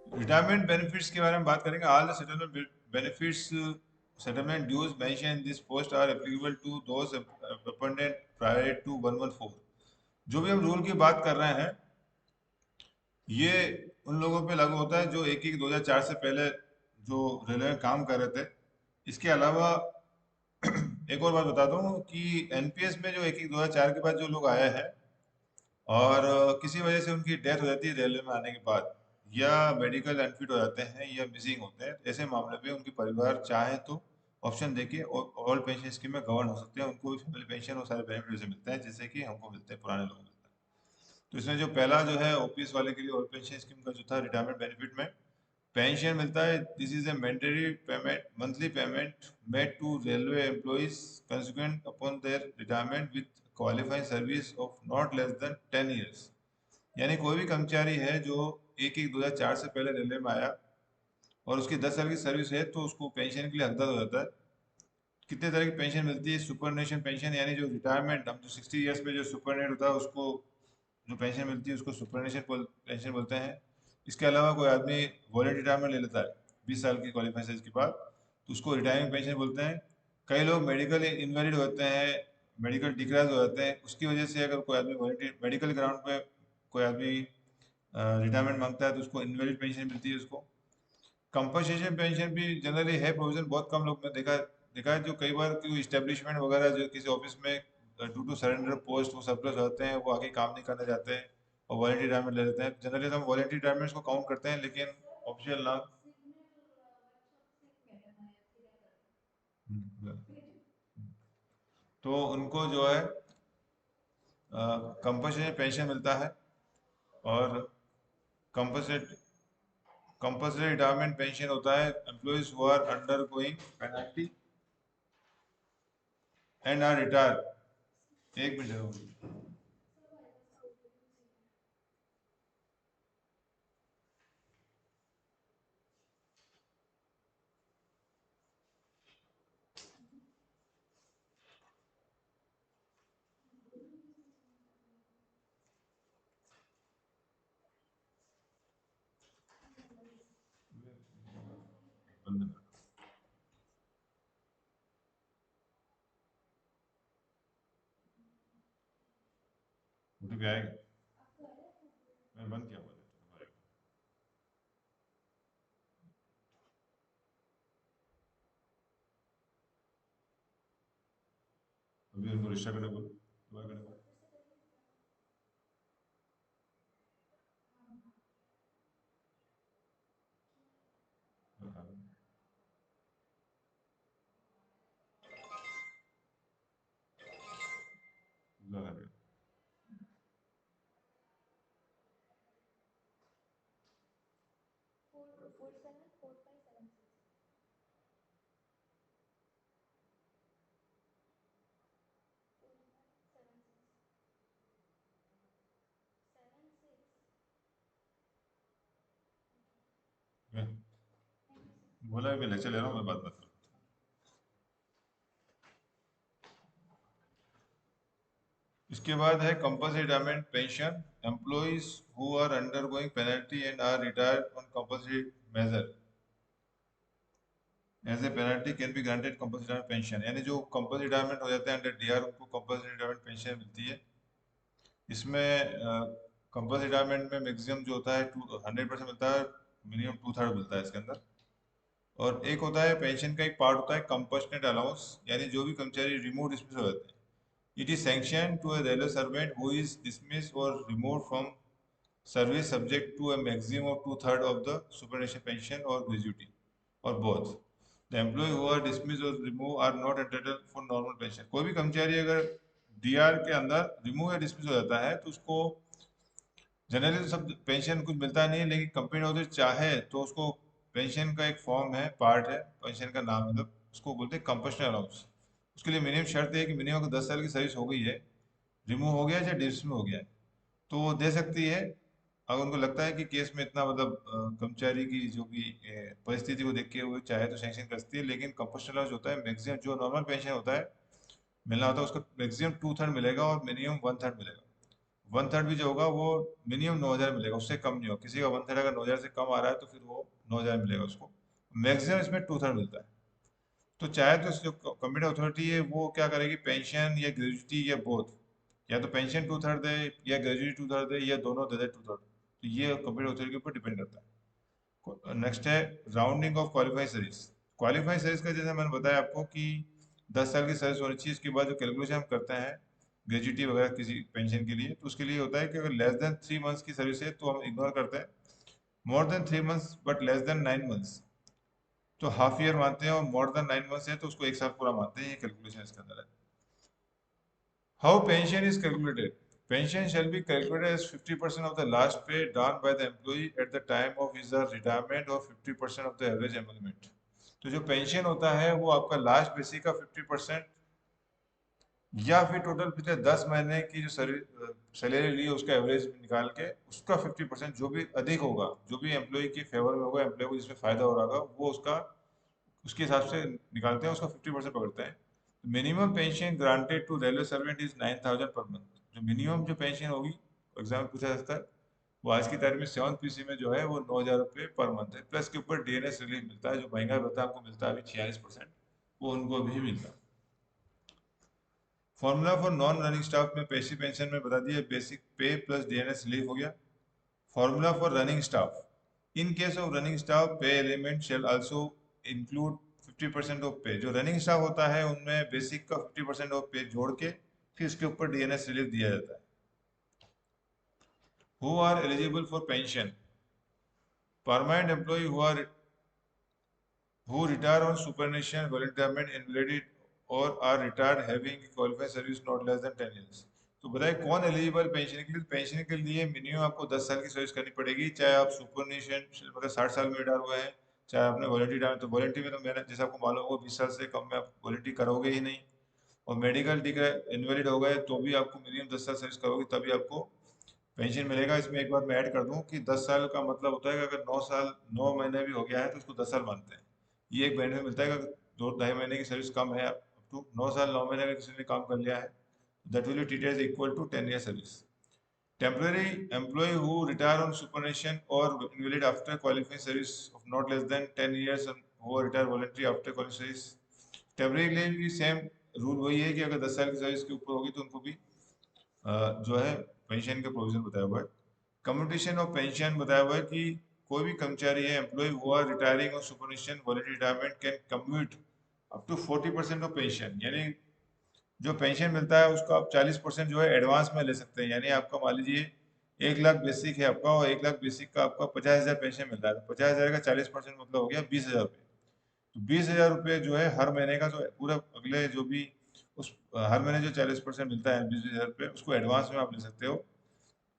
Retirement benefits के बारे में बात करेंगे। All the settlement benefits settlement dues mention in this post are applicable to those appointed prior to 114। जो भी हम रूल की बात कर रहे हैं, ये उन लोगों पे लागू होता है जो 1/1/2004 से पहले जो रेलवे में काम कर रहे थे। इसके अलावा एक और बात बता दूं कि एनपीएस में जो 1/1/2004 के बाद जो लोग आए हैं और किसी वजह से उनकी डेथ हो जाती है रेलवे में आने के बाद, या मेडिकल अनफिट हो जाते हैं या मिसिंग होते हैं, ऐसे मामले में उनके परिवार चाहे तो ऑप्शन देके ऑल पेंशन स्कीम में गवर्न हो सकते हैं। उनको भी फैमिली पेंशन और सारे बेनिफिट वैसे मिलते हैं जैसे कि हमको मिलते हैं, पुराने लोगों को मिलते हैं। तो इसमें जो पहला जो है ओपीएस वाले के लिए ऑल पेंशन स्कीम का जो था रिटायरमेंट बेनिफिट में पेंशन मिलता है। This is a mandatory payment, monthly payment made to railway employees consequent upon their retirement with qualifying service of not less than 10 years. यानी कोई भी कर्मचारी है जो 1/1/2004 से पहले रेलवे में आया और उसकी 10 साल की सर्विस है तो उसको पेंशन के लिए हकदार हो जाता है। कितने तरह की पेंशन मिलती है? सुपरनेशन पेंशन, यानी जो रिटायरमेंट हम जो 60 ईयर्स पे जो सुपरनेट होता है उसको जो पेंशन मिलती है उसको सुपरनेशन पेंशन बोलते हैं। इसके अलावा कोई आदमी वॉलंटरी रिटायरमेंट ले लेता है 20 साल की क्वालिफाइड एज के बाद, तो उसको रिटायरिंग पेंशन बोलते हैं। कई लोग मेडिकल इनवैलिड होते हैं, मेडिकल डिक्लेयर हो जाते हैं, उसकी वजह से अगर कोई आदमी वॉलंटरी मेडिकल ग्राउंड पे कोई आदमी रिटायरमेंट मांगता है तो उसको इनवैलिड पेंशन मिलती है उसको। कंपनसेशन पेंशन भी जनरली है प्रोविजन, बहुत कम लोग ने देखा देखा है, जो कई बार कोई इस्टेब्लिशमेंट वगैरह जो किसी ऑफिस में ड्यू टू सरेंडर पोस्ट वो सरप्लस होते हैं, वो आगे काम नहीं करना चाहते हैं और वॉलंटरी रिटायरमेंट ले लेते हैं। जनरली तो हम वॉलंटरी रिटायरमेंट्स को काउंट करते हैं, लेकिन ऑप्शनल नाम। तो उनको जो है कंपनसेशन पेंशन मिलता है। और कंपनसेट कंपल्सरी रिटायरमेंट पेंशन होता है employees who are undergoing penalty and are retire. एक मिनट। OTP आएगा? मैं बंद किया हुआ है। अभी उनको रजिस्टर करने बोलो, दोबारा करने बोलो। दोबारा करो। मैं बोला मैं लेक्चर ले रहा हूँ, मैं बात बात करूँ। इसके बाद है compulsory retirement pension employees who are undergoing penalty and are retired on compulsory major as a penalty can be granted compulsory retirement pension. यानी जो कंपल्सरी रिटायरमेंट हो जाते हैं अंडर डीआर, उनको कंपल्सरी रिटायरमेंट पेंशन मिलती है। इसमें कंपल्सरी रिटायरमेंट में मैक्सिमम जो होता है 100% मिलता है, मिनिमम 2/3 मिलता है इसके अंदर। और एक होता है पेंशन का एक पार्ट होता है कंपशनेट अलाउंस, यानी जो भी कर्मचारी रिमूव डिसमिस हो जाते हैं, it is sanction to a railway servant who is dismissed or removed from service subject to a maximum of 2/3 of the superannuation pension or gratuity or both. The employee who are dismissed or removed are not entitled for normal pension। कोई भी कर्मचारी अगर D R के अंदर remove या dismiss हो जाता है तो उसको जनरली तो सब पेंशन कुछ मिलता नहीं है, लेकिन कंपनी ऑफिसर चाहे तो उसको पेंशन का एक फॉर्म है, पार्ट है पेंशन का नाम, मतलब उसको बोलते हैं कंपशनल अलाउंस। उसके लिए मिनिमम शर्त है कि मिनिमम 10 साल की सर्विस हो गई है, रिमूव हो गया है या डिसमिस हो गया है, तो वो दे सकती है। अगर उनको लगता है कि केस में इतना मतलब कर्मचारी की जो भी परिस्थिति को देख के वो चाहे तो सैंक्शन कर सकती है। लेकिन कंपशनल अलाउंस होता है मैक्सिमम, जो नॉर्मल पेंशन होता है मिलना होता है उसका मैक्सिमम 2/3 मिलेगा और मिनिमम 1/3 मिलेगा। 1/3 भी जो होगा वो मिनिमम 9,000 मिलेगा, उससे कम नहीं होगा। किसी का 1/3 अगर 9,000 से कम आ रहा है तो फिर वो 9,000 मिलेगा उसको। मैक्सिमम इसमें 2/3 मिलता है। तो चाहे तो जो कम्पिटेंट अथॉरिटी है वो क्या करेगी, पेंशन या ग्रेजुटी या बोथ, या तो पेंशन 2/3 दे या ग्रेजुटी 2/3 दे या दोनों दे दे 2/3। तो ये कम्पिटेंट अथॉरिटी के ऊपर डिपेंड करता है। नेक्स्ट है rounding off qualified service. Qualified service का जैसे मैंने बताया आपको कि 10 साल की सर्विस होनी चाहिए। इसके बाद जो कैलकुलेशन हम करते हैं ग्रेजुटी वगैरह किसी पेंशन के लिए, तो उसके लिए होता है कि अगर लेस देन 3 मंथ्स की सर्विस है तो हम इग्नोर करते हैं। More than 3 months but less than 9 months तो हाफ ईयर मानते हैं, और मोर देन 9 मंथ्स है तो उसको एक साल पूरा मानते हैं। ये कैलकुलेशन इसके अंदर है। How pension is calculated. Pension shall be calculated as 50% of the last pay drawn by the employee at the time of his retirement or 50% of the average emolument। तो जो पेंशन होता है वो आपका लास्ट बेसिक का 50% या फिर total पिछले 10 महीने की जो सैलरी ली है उसका एवरेज निकाल के उसका 50%, जो भी अधिक होगा, जो भी एम्प्लॉय के फेवर में होगा, एम्प्लॉय को जिसमें फायदा हो रहा होगा, वो उसका उसके हिसाब से निकालते हैं, उसका 50% पकड़ते हैं। Minimum pension granted to railway servant is 9,000 per month. जो मिनिमम जो पेंशन होगी, एग्जाम में पूछा जाता है, वो आज की तारीख में 7th PC में जो है वो 9,000 रुपये पर मंथ है। प्लस के ऊपर डीएनएस रिलीफ मिलता है, जो महंगा भत्ता आपको मिलता है अभी 46%, वो उनको भी मिलता है। Formula for non running staff में पैसिव पेंशन में बता दिया, बेसिक पे प्लस डीएनएस रिलीफ हो गया। Formula for running staff, in case of running staff pay element shall also include 50% of pay. जो रनिंग स्टाफ होता है उनमें बेसिक का 50% ऑफ पे जोड़ के फिर उसके ऊपर डीएनएस रिलीफ दिया जाता है। Who are eligible for pension, permanent employee who retire on superannuation, voluntary invalid or are retired having qualified service not less than 10 years। तो बताइए कौन एलिजिबल पेंशन के लिए। पेंशन के लिए मिनिमम आपको 10 साल की सर्विस करनी पड़ेगी, चाहे आप सुपरनेशन मतलब 60 साल में रिटायर हुए हैं, चाहे आपने वॉलंटरी टाइम। तो वॉलंटरी में तो मैंने जैसे आपको मालूम होगा 20 साल से कम में आप वॉलंटरी करोगे ही नहीं। और मेडिकल इनवैलिड हो गए तो भी आपको मिनिमम 10 साल सर्विस करोगे तभी आपको पेंशन मिलेगा। इसमें एक बात मैं ऐड कर दूं कि 10 साल का मतलब होता है कि अगर 9 साल 9 महीने भी हो गया है तो उसको 10 साल मानते हैं। ये एक बेनिफिट मिलता है कि अगर 2 ढाई महीने की सर्विस कम है, अप टू 9 साल 9 महीने अगर किसी ने काम कर लिया है, that will be treated equal to 10 year service. Temporary employ who retire on superannuation और invalid after qualifying service of not less than 10 years, who retire voluntary after qualifying service. Temporary के लिए भी सेम रूल वही है कि अगर 10 साल की सर्विस के ऊपर होगी तो उनको भी जो है पेंशन का प्रोविजन बताया हुआ है। कम्यूटेशन ऑफ पेंशन बताया हुआ है कि कोई भी कर्मचारी है एम्प्लॉय हु आर रिटायरिंग और superannuation voluntary retirement can commute up to 40% of pension. यानी जो पेंशन मिलता है उसका आप 40% जो है एडवांस में ले सकते हैं। यानी आपका मान लीजिए 1 लाख बेसिक है आपका, और 1 लाख बेसिक का आपका 50,000 पेंशन मिल रहा है, तो 50,000 का 40% मतलब हो गया 20,000 रुपये। तो 20,000 रुपये जो है हर महीने का, जो पूरा अगले जो भी उस हर महीने जो 40% मिलता है 20,000 रुपये, उसको एडवांस में आप ले सकते हो।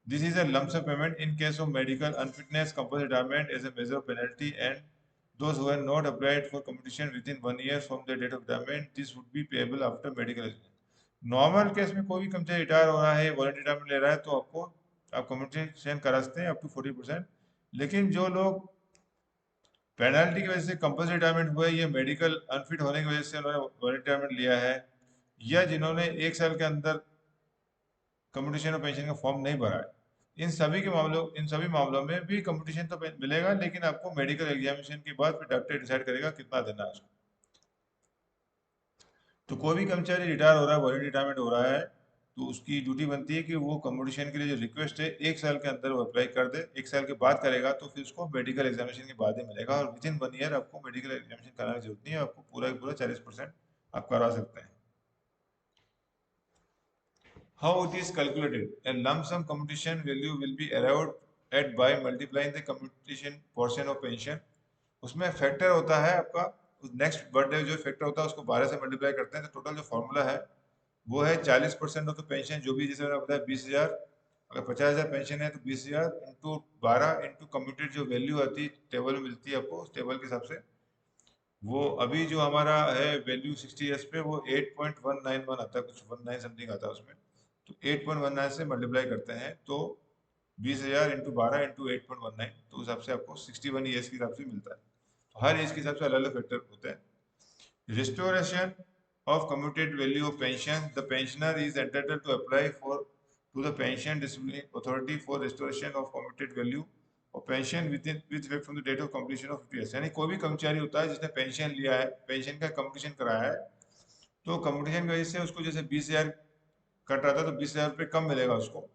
This is a lump sum payment in case of medical unfitness, compulsory retirement as a measure of penalty, and those who are not applied for commutation within 1 year from the date of retirement, this would be payable after medical exam। Normal case में कोई भी कर्मचारी retire हो रहा है, voluntary retirement ले रहा है, तो आपको आप कम्युटेशन करा सकते हैं अप टू 40%। लेकिन जो लोग पेनल्टी की वजह से कंपल्सरी रिटायरमेंट हुए, या मेडिकल अनफिट होने की वजह से उन्होंने वॉलंटरी रिटायरमेंट लिया है, या जिन्होंने 1 साल के अंदर कम्पिटिशन और पेंशन का फॉर्म नहीं भरा है, इन सभी मामलों में भी कम्पिटिशन तो मिलेगा, लेकिन आपको मेडिकल एग्जामिनेशन के बाद फिर डॉक्टर डिसाइड करेगा कितना देना है उसको। तो कोई भी कर्मचारी रिटायर हो रहा है, वॉलंटरी रिटायरमेंट हो रहा है, तो उसकी ड्यूटी बनती है कि वो कम्पिटिशन के लिए जो रिक्वेस्ट है 1 साल के अंदर वो अप्लाई कर दे। 1 साल के बाद करेगा तो फिर उसको मेडिकल एग्जामिनेशन के बाद ही मिलेगा, और विद इन 1 ईयर आपको मेडिकल एग्जामिनेशन कराने की जरूरत नहीं है, आपको पूरा का पूरा 40% आप करा सकते हैं। How it is calculated? A lump sum commutation value will be arrived at by multiplying the commutation portion of pension। उसमें फैक्टर होता है आपका, नेक्स्ट बर्थडे जो फैक्टर होता है उसको 12 से मल्टीप्लाई करते हैं, तो टोटल जो फॉर्मूला है वो है 40% ऑफ द पेंशन, जो भी जैसे मैंने बताया 20,000, अगर 50,000 पेंशन है तो 20,000 इंटू 12 इंटू कम्यूटेड जो वैल्यू आती है टेबल में मिलती है आपको, उस टेबल के हिसाब से वो अभी जो हमारा है वैल्यू 60 ईयर्स पे वो 8.191 आता है, कुछ 19 समथिंग आता है उसमें। तो 8.19 से मल्टीप्लाई करते हैं तो 20,000 इंटू 12 इंटू 8.19, तो उस हिसाब से आपको 61 ईयर्स के हिसाब से मिलता है। तो हर एज के हिसाब से अलग अलग फैक्टर होते हैं। Restoration of commuted value of pension, the pensioner is entitled to apply for to the pension distributing authority for restoration of computed value और pension with effect from the date of completion of 50 years. यानी कोई भी कर्मचारी होता है जिसने pension लिया है, पेंशन का कंपटीशन कराया है, तो कंपटीशन की वजह से उसको जैसे 20,000 कट रहा था तो 20,000 रुपये कम मिलेगा उसको,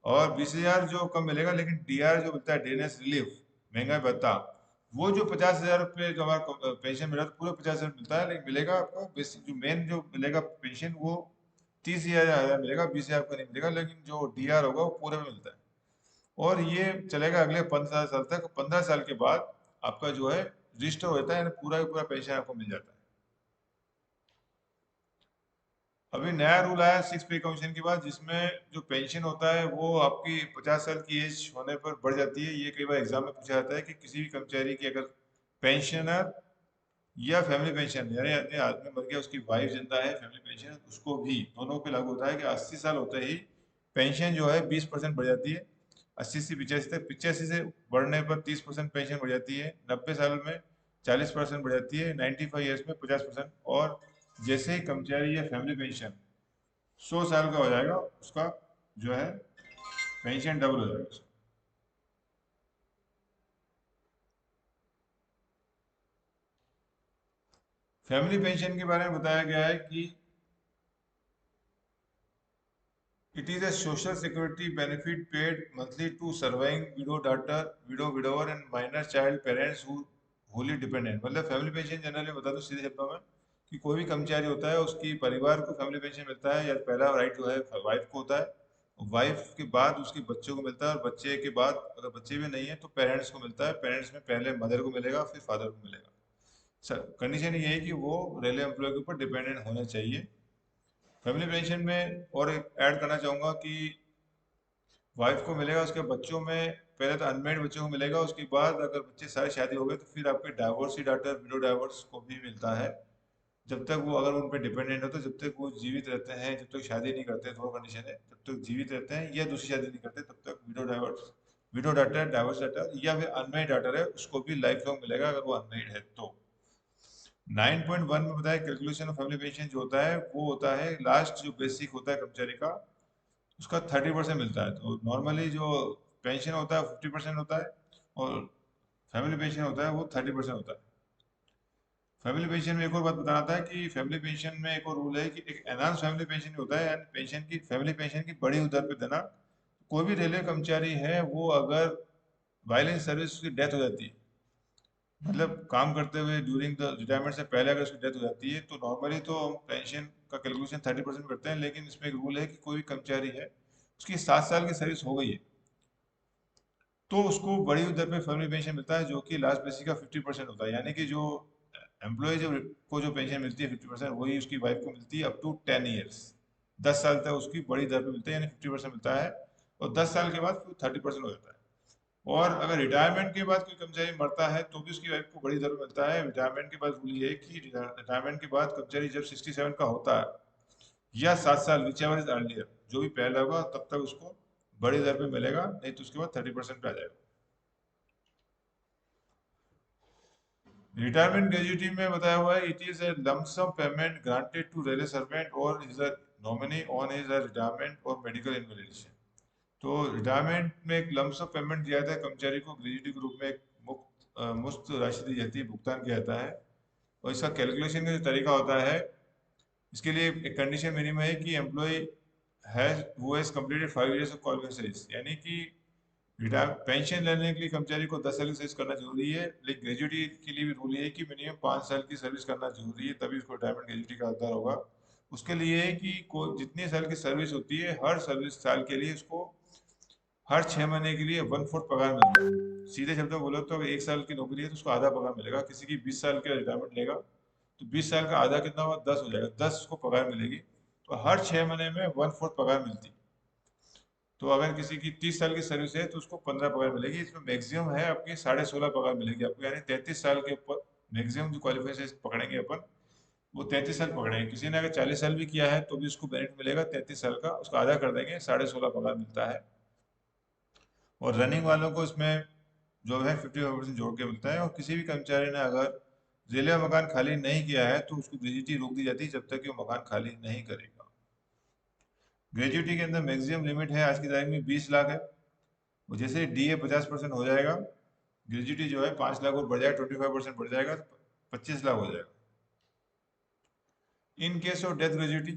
और 20,000 जो कम मिलेगा, लेकिन डीआर जो मिलता है, डीएनएस रिलीफ, महंगाई भत्ता, वो जो 50,000 रुपये जो हमारा पेंशन मिला था पूरा 50,000 मिलता है, लेकिन मिलेगा आपको बेसिक जो मेन जो मिलेगा पेंशन वो 30,000 मिलेगा, 20,000 का नहीं मिलेगा, लेकिन जो डीआर होगा वो पूरे में मिलता है। और ये चलेगा अगले 15 साल तक। 15 साल के बाद आपका जो है रजिस्टर हो जाता है, यानी पूरा का पूरा पेंशन आपको मिल जाता है। अभी नया रूल आया 6 पे कमीशन के बाद, जिसमें जो पेंशन होता है वो आपकी 50 साल की एज होने पर बढ़ जाती है। ये कई बार एग्जाम में पूछा जाता है कि किसी भी कर्मचारी की अगर पेंशनर या फैमिली पेंशन, यानी यानी आदमी मर गया उसकी वाइफ जिंदा है, फैमिली पेंशन उसको भी, दोनों पे लागू होता है कि 80 साल होते ही पेंशन जो है 20% बढ़ जाती है। 80 से 85 तक, 85 से बढ़ने पर 30% पेंशन बढ़ जाती है, 90 साल में 40% बढ़ जाती है, 95 ईयर्स में 50%, और जैसे ही कर्मचारी या फैमिली पेंशन 100 साल का हो जाएगा उसका जो है पेंशन डबल हो जाएगा। फैमिली पेंशन के बारे में बताया गया है कि it is a social security benefit paid monthly to surviving widow daughter, widower and minor child parents who wholly dependent। मतलब फैमिली पेंशन जनरली बता दो सीधे शब्दों में कि कोई भी कर्मचारी होता है उसकी परिवार को फैमिली पेंशन मिलता है, या पहला राइट जो है वाइफ को होता है, वाइफ के बाद उसके बच्चों को मिलता है, और बच्चे के बाद अगर बच्चे भी नहीं है तो पेरेंट्स को मिलता है। पेरेंट्स में पहले मदर को मिलेगा, फिर फादर को मिलेगा। सर कंडीशन ये है कि वो रेलवे एम्प्लॉय के ऊपर डिपेंडेंट होना चाहिए। फैमिली पेंशन में और एक ऐड करना चाहूँगा कि वाइफ को मिलेगा, उसके बच्चों में पहले तो अनमेरिड बच्चों को मिलेगा, उसके बाद अगर बच्चे सारे शादी हो गए तो फिर आपके डाइवोर्सी डाटर, विडो डाइवोर्स को भी मिलता है। जब तक वो अगर उन पर डिपेंडेंट हो, तो जब तक वो जीवित रहते हैं, जब तक शादी नहीं करते, दो कंडीशन है, जब तक जीवित रहते हैं या दूसरी शादी नहीं करते तब तक window divorce, window daughter, divorce daughter, या फिर अनमेरिड डाटर है उसको भी लाइफ लॉन्ग मिलेगा अगर वो अनमेरिड है तो। 9.1 में बताया कैलकुलेशन ऑफ फैमिली पेंशन जो होता है वो होता है लास्ट जो बेसिक होता है कर्मचारी का, उसका 30% मिलता है। तो नॉर्मली जो पेंशन होता है 50% होता है, और फैमिली पेंशन होता है वो 30% होता है। फैमिली पेंशन में एक और बात बताना था कि फैमिली पेंशन में एक और रूल है कि एक एनहांस फैमिली पेंशन होता है, यानी पेंशन की, फैमिली पेंशन की बड़ी दर पे देना। कोई भी रेलवे कर्मचारी है वो अगर वायलेंस सर्विस की डेथ हो जाती है, मतलब काम करते हुए ड्यूरिंग द रिटायरमेंट से पहले अगर उसकी डेथ हो जाती है, तो नॉर्मली तो हम पेंशन का कैलकुलेशन 30% करते हैं, लेकिन इसमें एक रूल है कि कोई भी कर्मचारी है उसकी 7 साल की सर्विस हो गई है तो उसको बड़ी दर पे फैमिली पेंशन मिलता है, जो कि लास्ट बेसिक का 50% होता है। यानी कि जो एम्प्लॉय जो को जो पेंशन मिलती है 50%, वही उसकी वाइफ को मिलती है अप टू 10 ईयर्स। 10 साल तक उसकी बड़ी दर पे मिलता है, यानी 50% मिलता है, और 10 साल के बाद फिर 30% हो जाता है। और अगर रिटायरमेंट के बाद कोई कर्मचारी मरता है तो भी उसकी वाइफ को बड़ी दर पे मिलता है। रिटायरमेंट के बाद रूल ये है कि रिटायरमेंट के बाद कर्मचारी जब 67 का होता है, या 7 साल, विच एवर इज अर्लियर, जो भी पहले होगा तब तक उसको बड़ी दर पे मिलेगा, नहीं तो उसके बाद 30% पे आ जाएगा। रिटायरमेंट ग्रेजुटी में बताया हुआ है it is a lump sum payment granted to railway servant और his nominee on his retirement और मेडिकल इनवैलिडेशन। तो रिटायरमेंट में एक लमसम पेमेंट दिया जाता है कर्मचारी को, ग्रेजुटी के रूप में एक मुफ्त राशि दी जाती है, भुगतान किया जाता है। और इसका कैलकुलेशन का जो तरीका होता है, इसके लिए एक कंडीशन मिनिमम है कि एम्प्लॉय हैज वो has completed 5 years of qualified service, यानी कि रिटायर पेंशन लेने के लिए कर्मचारी को 10 साल की सर्विस करना जरूरी है, लेकिन ग्रेजुटी के लिए भी रूल है कि मिनिमम 5 साल की सर्विस करना जरूरी है, तभी उसको रिटायरमेंट ग्रेजुटी का हकदार होगा। उसके लिए है कि कोई जितनी साल की सर्विस होती है, हर सर्विस साल के लिए उसको हर 6 महीने के लिए 1/4 पगार मिलता है। सीधे शब्दों में बोलो तो अगर 1 साल की नौकरी है तो उसको आधा पगार मिलेगा। किसी की 20 साल का रिटायरमेंट लेगा तो 20 साल का आधा कितना हुआ, 10 हो जाएगा, 10 उसको पगार मिलेगी। तो हर 6 महीने में 1/4 पगार मिलती है। तो अगर किसी की 30 साल की सर्विस है तो उसको 15 पगार मिलेगी। इसमें मैक्सिमम है आपकी 16.5 पगार मिलेगी आपको, यानी 33 साल के ऊपर मैक्सिमम जो क्वालिफिकेशन पकड़ेंगे अपन, वो 33 साल पकड़ेंगे। किसी ने अगर 40 साल भी किया है तो भी उसको बेनिफिट मिलेगा 33 साल का, उसका आधा कर देंगे, 16.5 पगार मिलता है। और रनिंग वालों को इसमें जो है 50% जोड़ के मिलता है। और किसी भी कर्मचारी ने अगर रेलवे मकान खाली नहीं किया है तो उसको ग्रेजुटी रोक दी जाती है जब तक कि वो मकान खाली नहीं करेगा। ग्रेजुएटी के अंदर मैक्सिमम लिमिट है आज की तारीख में 20 लाख है। और जैसे डीए 50% हो जाएगा, ग्रेजुएटी जो है 5 लाख और बढ़ जाएगा, 25% बढ़ जाएगा तो 25 लाख हो जाएगा। इन केस ऑफ डेथ ग्रेजुएटी,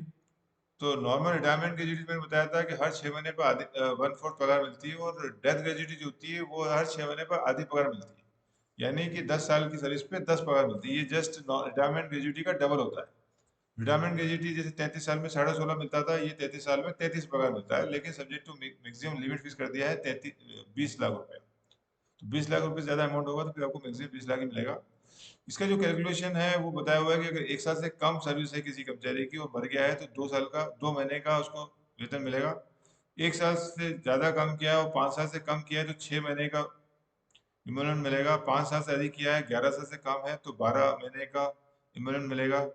तो नॉर्मल रिटायरमेंट ग्रेजुएटी मैंने बताया था कि हर 6 महीने पर आधी 1/4 पगार मिलती है, और डेथ ग्रेजुएटी जो होती है वो हर 6 महीने पर आधी पगार मिलती है, यानी कि 10 साल की सर्विस पे 10 पगार मिलती है। ये जस्ट रिटायरमेंट ग्रेजुएटी का डबल होता है। रिटायरमेंट ग्रेजुएटी जैसे 33 साल में 16.5 मिलता था, ये 33 साल में 33 पगार मिलता है, लेकिन subject to maximum limit fix कर दिया है 20 लाख रुपए। तो 20 लाख रुपए से ज्यादा अमाउंट होगा तो फिर आपको मैक्सिमम 20 लाख ही मिलेगा। इसका जो कैलकुलेशन है वो बताया हुआ है कि अगर 1 साल से कम सर्विस है किसी कर्मचारी की, वो मर गया है, तो 2 साल का 2 महीने का उसको वेतन मिलेगा। 1 साल से ज्यादा कम किया है और 5 साल से कम किया है तो 6 महीने का इम्यूलन मिलेगा। 5 साल से अधिक किया है, 11 साल से कम है तो 12 महीने का इम्यूलन मिलेगा।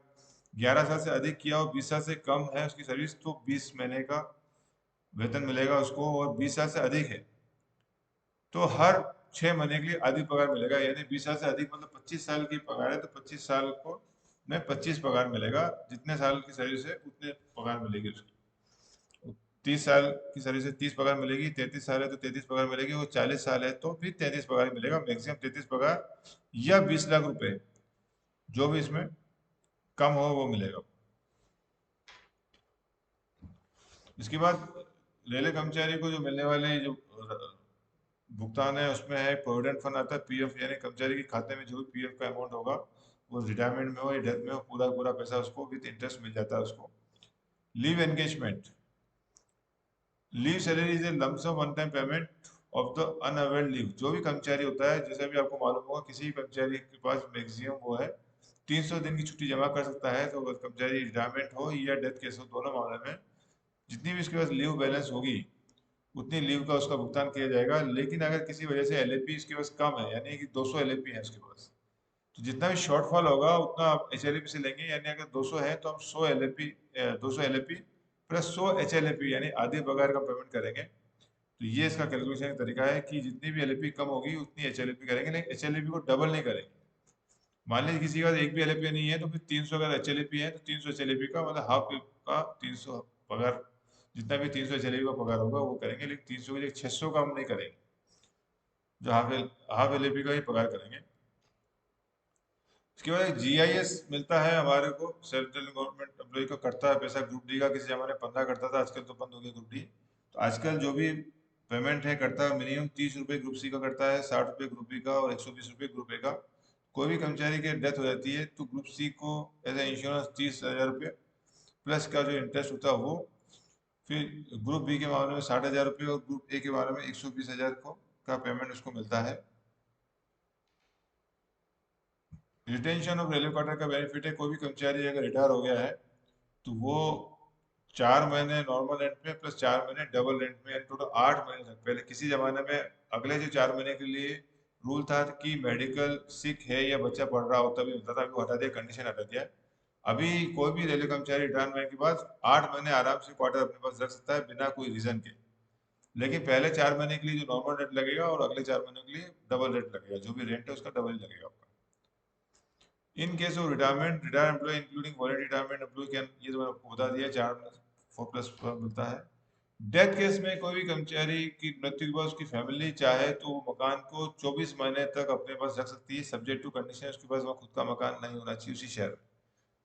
11 साल से अधिक किया और 20 साल से कम है उसकी सर्विस तो 20 महीने का वेतन मिलेगा उसको। और 20 साल से अधिक है तो हर 6 महीने के लिए आधी पगार मिलेगा, यानी 20 साल से अधिक मतलब 25 साल की पगार है तो 25 साल को में 25 पगार मिलेगा। जितने साल की सर्विस है उतने पगार मिलेगी उसकी। 30 साल की सर्विस है 30 पगार मिलेगी, 33 साल है तो 33 पगार मिलेगी, और 40 साल है तो फिर 33 पगार मिलेगा। मैक्सिमम 33 पगार या 20 लाख रुपए, जो भी इसमें कम हो वो मिलेगा। इसके बाद रेलवे कर्मचारी को जो मिलने वाले जो भुगतान है उसमें है प्रोविडेंट फंड आता है, पीएफ, यानी कर्मचारी के खाते में जो भी पीएफ का अमाउंट होगा वो रिटायरमेंट में हो या डेथ में हो, पूरा पूरा पैसा उसको विद इंटरेस्ट मिल जाता है उसको। Leave engagement, leave salary is a lump sum one time payment of the unavailed leave. जो भी कर्मचारी होता है, जैसे भी आपको मालूम होगा, किसी भी कर्मचारी के पास मैक्सिमम वो है 300 दिन की छुट्टी जमा कर सकता है। तो अगर कर्मचारी रिटायरमेंट हो या डेथ केस हो, दोनों मामले में जितनी भी उसके पास लीव बैलेंस होगी उतनी लीव का उसका भुगतान किया जाएगा। लेकिन अगर किसी वजह से एलएपी इसके पास कम है, यानी कि 200 एलएपी है उसके पास, तो जितना भी शॉर्टफॉल होगा उतना आप एचएलएपी से लेंगे। यानी अगर 200 है तो हम 100 एलएपी, 200 एलएपी प्लस 100 एचएलएपी यानी आधे पगार का पेमेंट करेंगे। तो ये इसका कैलकुलेशन का तरीका है कि जितनी भी एलएपी कम होगी उतनी एचएलएपी करेंगे, लेकिन एचएलएपी को डबल नहीं करेंगे। मान लीजिए किसी के पास एक भी एलएपी नहीं है तो फिर 300 अगर एचएलएपी है तो 300 एचएलएपी का मतलब हाफ का 300 पगार, जितना भी 300 एचएलएपी का पगार होगा वो करेंगे, लेकिन 300 के लिए 600 का हम नहीं करेंगे, जो हाफ एलएपी का ही पगार करेंगे। इसके बाद एक जीआईएस मिलता है हमारे को, सेंट्रल गवर्नमेंट एम्प्लॉय को कटता है पैसा। ग्रुप डी का किसी जमाने में 15 करता था, आजकल तो बंद हो गया ग्रुप डी। तो आजकल जो भी पेमेंट है करता है मिनिमम 30 रुपये ग्रुप सी का करता है, 60 रुपये ग्रुप बी का और 120 रुपये ग्रुप ए का। कोई भी कर्मचारी की डेथ हो जाती है तो ग्रुप सी को एज ए इंश्योरेंस 30,000 रुपये प्लस का जो इंटरेस्ट होता है वो। फिर ग्रुप बी के मामले में 60,000 रुपये और ग्रुप ए के मामले में 120,000 को का पेमेंट उसको मिलता है। रिटेंशन ऑफ रेलवे क्वार्टर का बेनिफिट है, कोई भी कर्मचारी अगर रिटायर हो गया है तो वो 4 महीने नॉर्मल रेंट में प्लस 4 महीने डबल रेंट में, यानी टोटल 8 महीने तक। पहले किसी जमाने में अगले जो 4 महीने के लिए रूल था कि मेडिकल सिक है या बच्चा पढ़ रहा हो तभी मिलता था, अभी वो हटा दिया, कंडीशन हटा दिया है। अभी कोई भी रेलवे कर्मचारी रिटायर होने के बाद 8 महीने आराम से क्वार्टर अपने पास रख सकता है बिना कोई रीजन के। लेकिन पहले 4 महीने के लिए जो नॉर्मल रेंट लगेगा और अगले 4 महीने के लिए डबल रेंट लगेगा, जो भी रेंट है उसका डबल ही लगेगा आपका। In case of retirement, retire employee including voluntary retirement employee can, ये तो मैंने आपको बता दिया, 4+4 मिलता है। डेथ केस में कोई भी कर्मचारी की मृत्यु के बाद उसकी फैमिली चाहे तो वो मकान को 24 महीने तक अपने पास रख सकती है, सब्जेक्ट टू कंडीशन उसके पास वहाँ खुद का मकान नहीं होना चाहिए उसी शहर में।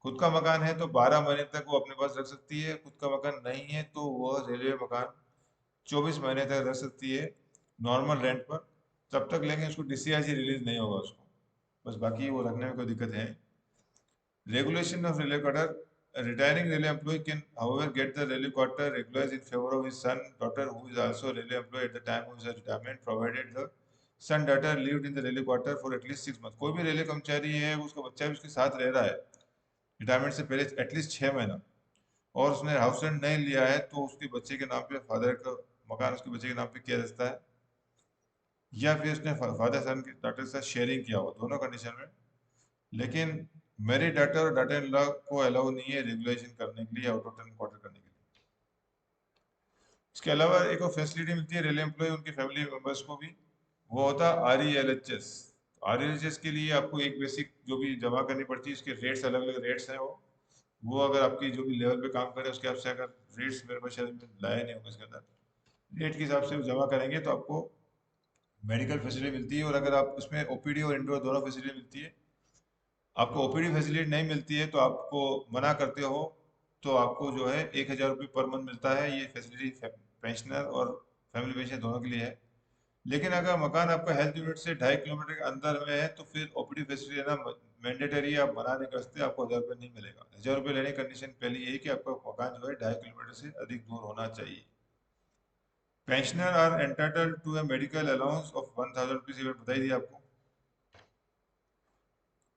खुद का मकान है तो 12 महीने तक वो अपने पास रख सकती है, खुद का मकान नहीं है तो वह रेलवे मकान 24 महीने तक रख सकती है नॉर्मल रेंट पर, तब तक लेंगे उसको डीसीआरसी रिलीज नहीं होगा उसको, बस बाकी वो रखने में कोई दिक्कत है। Regulation of railway quarter. A retiring railway employee can, however, get the railway quarter regularized in favor of his son, daughter, who is also a railway employee at the time of his retirement, provided the son, daughter lived in the railway quarter for at least 6 months. कोई भी railway कर्मचारी है उसका बच्चा भी उसके साथ रह रहा है रिटायरमेंट से पहले एटलीस्ट 6 महीना, और उसने हाउस रेंट नहीं लिया है तो उसके बच्चे के नाम पे फादर का मकान उसके बच्चे के नाम पे किया जा सकता है, या फिर उसने फादर सन के डॉटर के साथ शेयरिंग किया हो, दोनों कंडीशन में। लेकिन मेरी डाटा और डाटा इन लॉ को अलाउ नहीं है रेगुलेशन करने के लिए, आउट ऑफ टर्न क्वार्टर करने के लिए। इसके अलावा एक और फैसिलिटी मिलती है रेलवे एम्प्लॉय उनके फैमिली मेंबर्स को भी, वो होता है RELHS। RELHS के लिए आपको एक बेसिक जो भी जमा करनी पड़ती है, उसके रेट्स अलग अलग रेट्स हैं वो। वो अगर आपकी जो भी लेवल पे काम करे उसके हिसाब से अगर रेट्स मेरे पास शायद में लाए नहीं होंगे इसके अंदर, रेट के हिसाब से जमा करेंगे तो आपको मेडिकल फैसिलिटी मिलती है। और अगर आप उसमें ओपीडी और इंडोर दोनों फैसिलिटी मिलती है। आपको ओपीडी फैसिलिटी नहीं मिलती है तो आपको मना करते हो तो आपको जो है 1,000 रुपये पर मंथ मिलता है। ये फैसिलिटी पेंशनर और फैमिली पेंशन दोनों के लिए है। लेकिन अगर मकान आपका हेल्थ यूनिट से 2.5 किलोमीटर के अंदर में है तो फिर ओपीडी फैसिलिटी लेना मैंडेटरी है, आप मना नहीं कर सकते, आपको 1,000 रुपये नहीं मिलेगा। 1,000 रुपये लेने की कंडीशन पहले यही कि आपका मकान जो है 2.5 किलोमीटर से अधिक दूर होना चाहिए। Pensioner are entitled to a medical allowance of 1,000 rupees, ये बताई दी आपको।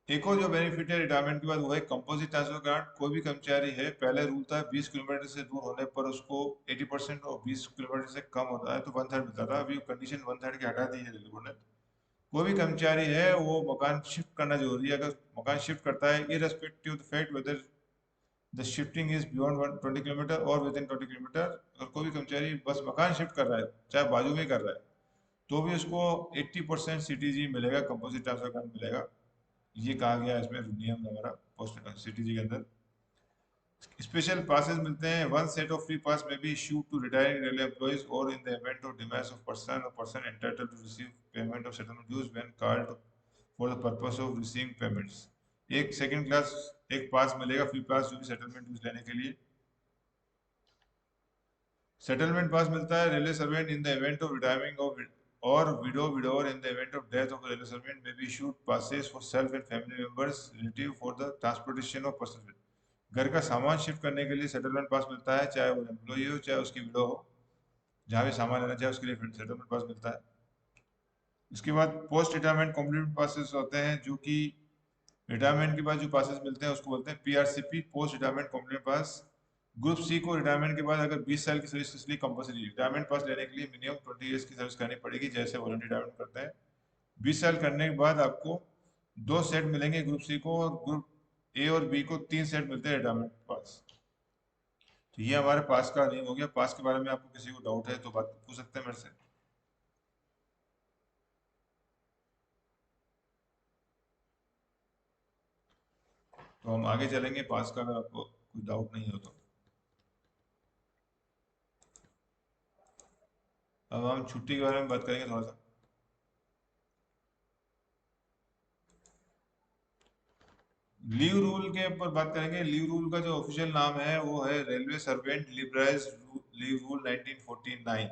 एक और जो बेनिफिट है रिटायरमेंट के बाद वो है कंपोजिट ट्रांसफर ग्रांट। कोई भी कर्मचारी है, पहले रूल था 20 किलोमीटर से दूर होने पर उसको 80% और 20 किलोमीटर से कम होता है तो 1/3 मिलता था। अभी कंडीशन 1/3 की हटा दी है रेलवे ने। कोई भी कर्मचारी है वो मकान शिफ्ट करना जरूरी है। अगर मकान शिफ्ट करता है irrespective of the fact whether the shifting is beyond 20 kilometre और विद इन 20 किलोमीटर, अगर कोई भी कर्मचारी बस मकान शिफ्ट कर रहा है चाहे बाजू में कर रहा है तो भी उसको 80% सीटीजी मिलेगा, कंपोजिट ट्रांसफर ग्रांट मिलेगा। ये कहा गया है इसमें नियम हमारा पोस्ट सीटीजी के अंदर। स्पेशल पासेस मिलते हैं। One set of free pass may be issued to retiring railway employees और in the event of demands of person और person entitled to receive payment of settlement dues when called for the purpose of receiving payments. एक second class एक pass मिलेगा free pass जो भी settlement dues लेने के लिए। सेटलमेंट पास मिलता है railway servant in the event of retiring of और widower in the event of death of railway servant may be issued passes for self and family members relative for the transportation of person. घर का सामान shift करने के लिए settlement pass मिलता है, चाहे वो एम्प्लॉई हो चाहे उसकी विडो हो। जहाँ भी सामान लेना चाहे उसके लिए सेटलमेंट पास मिलता है। उसके बाद पोस्ट रिटायरमेंट कॉम्प्लीमेंट पासेस होते हैं जो कि रिटायरमेंट के बाद जो पासेस मिलते हैं उसको बोलते हैं पीआरसीपी, पोस्ट रिटायरमेंट कॉम्प्लीमेंट पास। ग्रुप सी को रिटायरमेंट के बाद अगर 20 साल की सर्विस इसलिए कंपलसरी रिटायरमेंट पास लेने के लिए मिनिमम 20 ईयर्स की सर्विस करनी पड़ेगी जैसे वॉलंटियर रिटायरमेंट करते हैं। 20 साल करने के बाद आपको 2 सेट मिलेंगे ग्रुप सी को, और ग्रुप ए और बी को 3 सेट मिलते हैं रिटायरमेंट पास। तो ये हमारे पास का नियम हो गया। पास के बारे में आपको किसी को डाउट है तो बात पूछ सकते हैं मेरे से। तो हम आगे चलेंगे पास का, अगर आपको कोई डाउट नहीं हो तो। अब हम छुट्टी के बारे में बात करेंगे थोड़ा सा। लीव रूल के ऊपर बात करेंगे। लीव रूल का जो ऑफिशियल नाम है वो है रेलवे सर्वेंट लिबराइज लीव रूल 1949।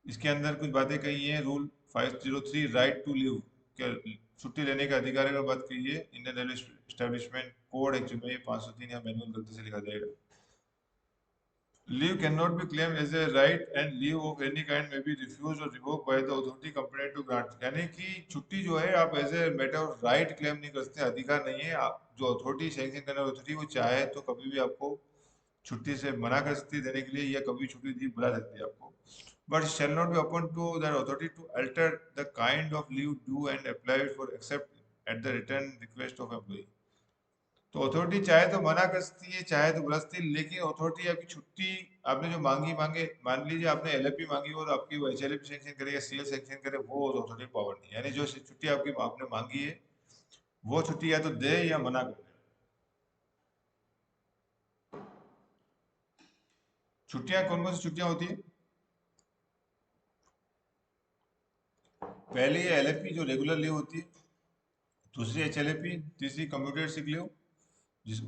इसके अंदर कुछ बातें कही हैं। रूल 503 राइट टू लीव, क्या छुट्टी लेने का अधिकार की बात की है। Indian railway establishment code actually में 503 या मैनुअल गलती से लिखा जाएगा। Leave cannot be claimed as a right and leave of any kind may be refused or revoked by the authority competent to grant। यानी कि छुट्टी जो है आप as a matter of right claim नहीं कर सकते, अधिकार नहीं है। आप जो अथॉरिटी सैंक्शन करने वाली अथॉरिटी वो चाहे तो कभी भी आपको छुट्टी से मना कर सकती है देने के लिए, या कभी छुट्टी दी बुला सकती है आपको। But shall not be open to that authority to alter the kind of leave due and applied for except at the written request of employee। तो अथॉरिटी चाहे तो मना कर सकती है चाहे तो बुला सकती है, लेकिन अथॉरिटी आपकी छुट्टी आपने जो मांगी मांगे, मान लीजिए आपने एलएपी मांगी और आपकी वो एचएलपी सेंक्शन करे या सीएल सेंक्शन करे, वो अथॉरिटी पावर नहीं है। यानी जो छुट्टी आपकी आपने मांगी है वो छुट्टी या तो दे या मना कर दे। छुट्टियां कौन कौन सी छुट्टियां होती है? पहली है एलएफपी जो रेगुलर लीव होती है, दूसरी एचएलपी, तीसरी कंप्यूटर सिक लीव जिसको,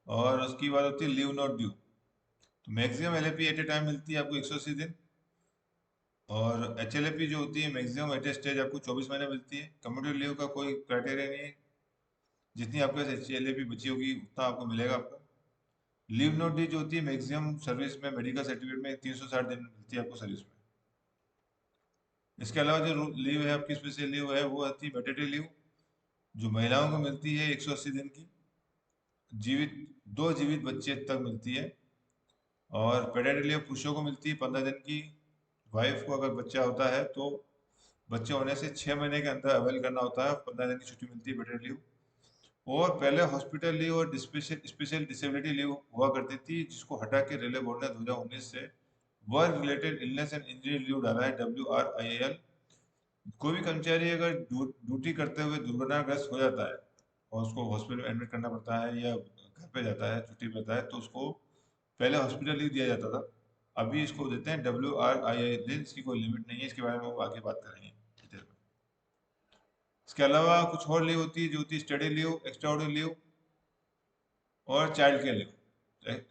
और उसकी बात होती है लीव नॉट ड्यू। तो maximum LAP at a time मिलती है आपको 180 दिन, और एचएलपी जो होती है मैक्सिमम एट ए स्टेज आपको 24 महीने मिलती है। कम्युनिटी लीव का कोई क्राइटेरिया नहीं है, जितनी आपके पास एचएलपी बची होगी उतना आपको मिलेगा आपको। लीव नोट डी जो होती है मैक्सिमम सर्विस में मेडिकल सर्टिफिकेट में 360 दिन मिलती है आपको सर्विस में। इसके अलावा जो लीव है आपकी स्पेशल लीव है वो आती है मैटरनिटी लीव, जो महिलाओं को मिलती है 180 दिन की, जीवित 2 जीवित बच्चे तक मिलती है। और पेडर्टी लीव पुरुषों को मिलती है 15 दिन की। वाइफ को अगर बच्चा होता है तो बच्चे होने से 6 महीने के अंदर अवेल करना होता है, 15 दिन की छुट्टी मिलती है पेडर्टी लीव। और पहले हॉस्पिटल लीव और स्पेशल स्पेशल डिसेबिलिटी लीव हुआ करती थी, जिसको हटा के रेलवे बोर्ड ने 2019 से work related illness and injury leave डाला है, WRIL। कोई भी कर्मचारी अगर ड्यूटी करते हुए दुर्घटनाग्रस्त हो जाता है और उसको हॉस्पिटल में एडमिट करना पड़ता है या घर पे जाता है, छुट्टी पे जाता है, तो उसको पहले हॉस्पिटल लीव दिया जाता था, अभी इसको देते हैं WRII लीव। इसकी कोई लिमिट नहीं है, इसके बारे में हम आगे बात करेंगे डिटेल में। इसके अलावा कुछ और लीव होती है जो होती है study leave, extraordinary leave और child care leave.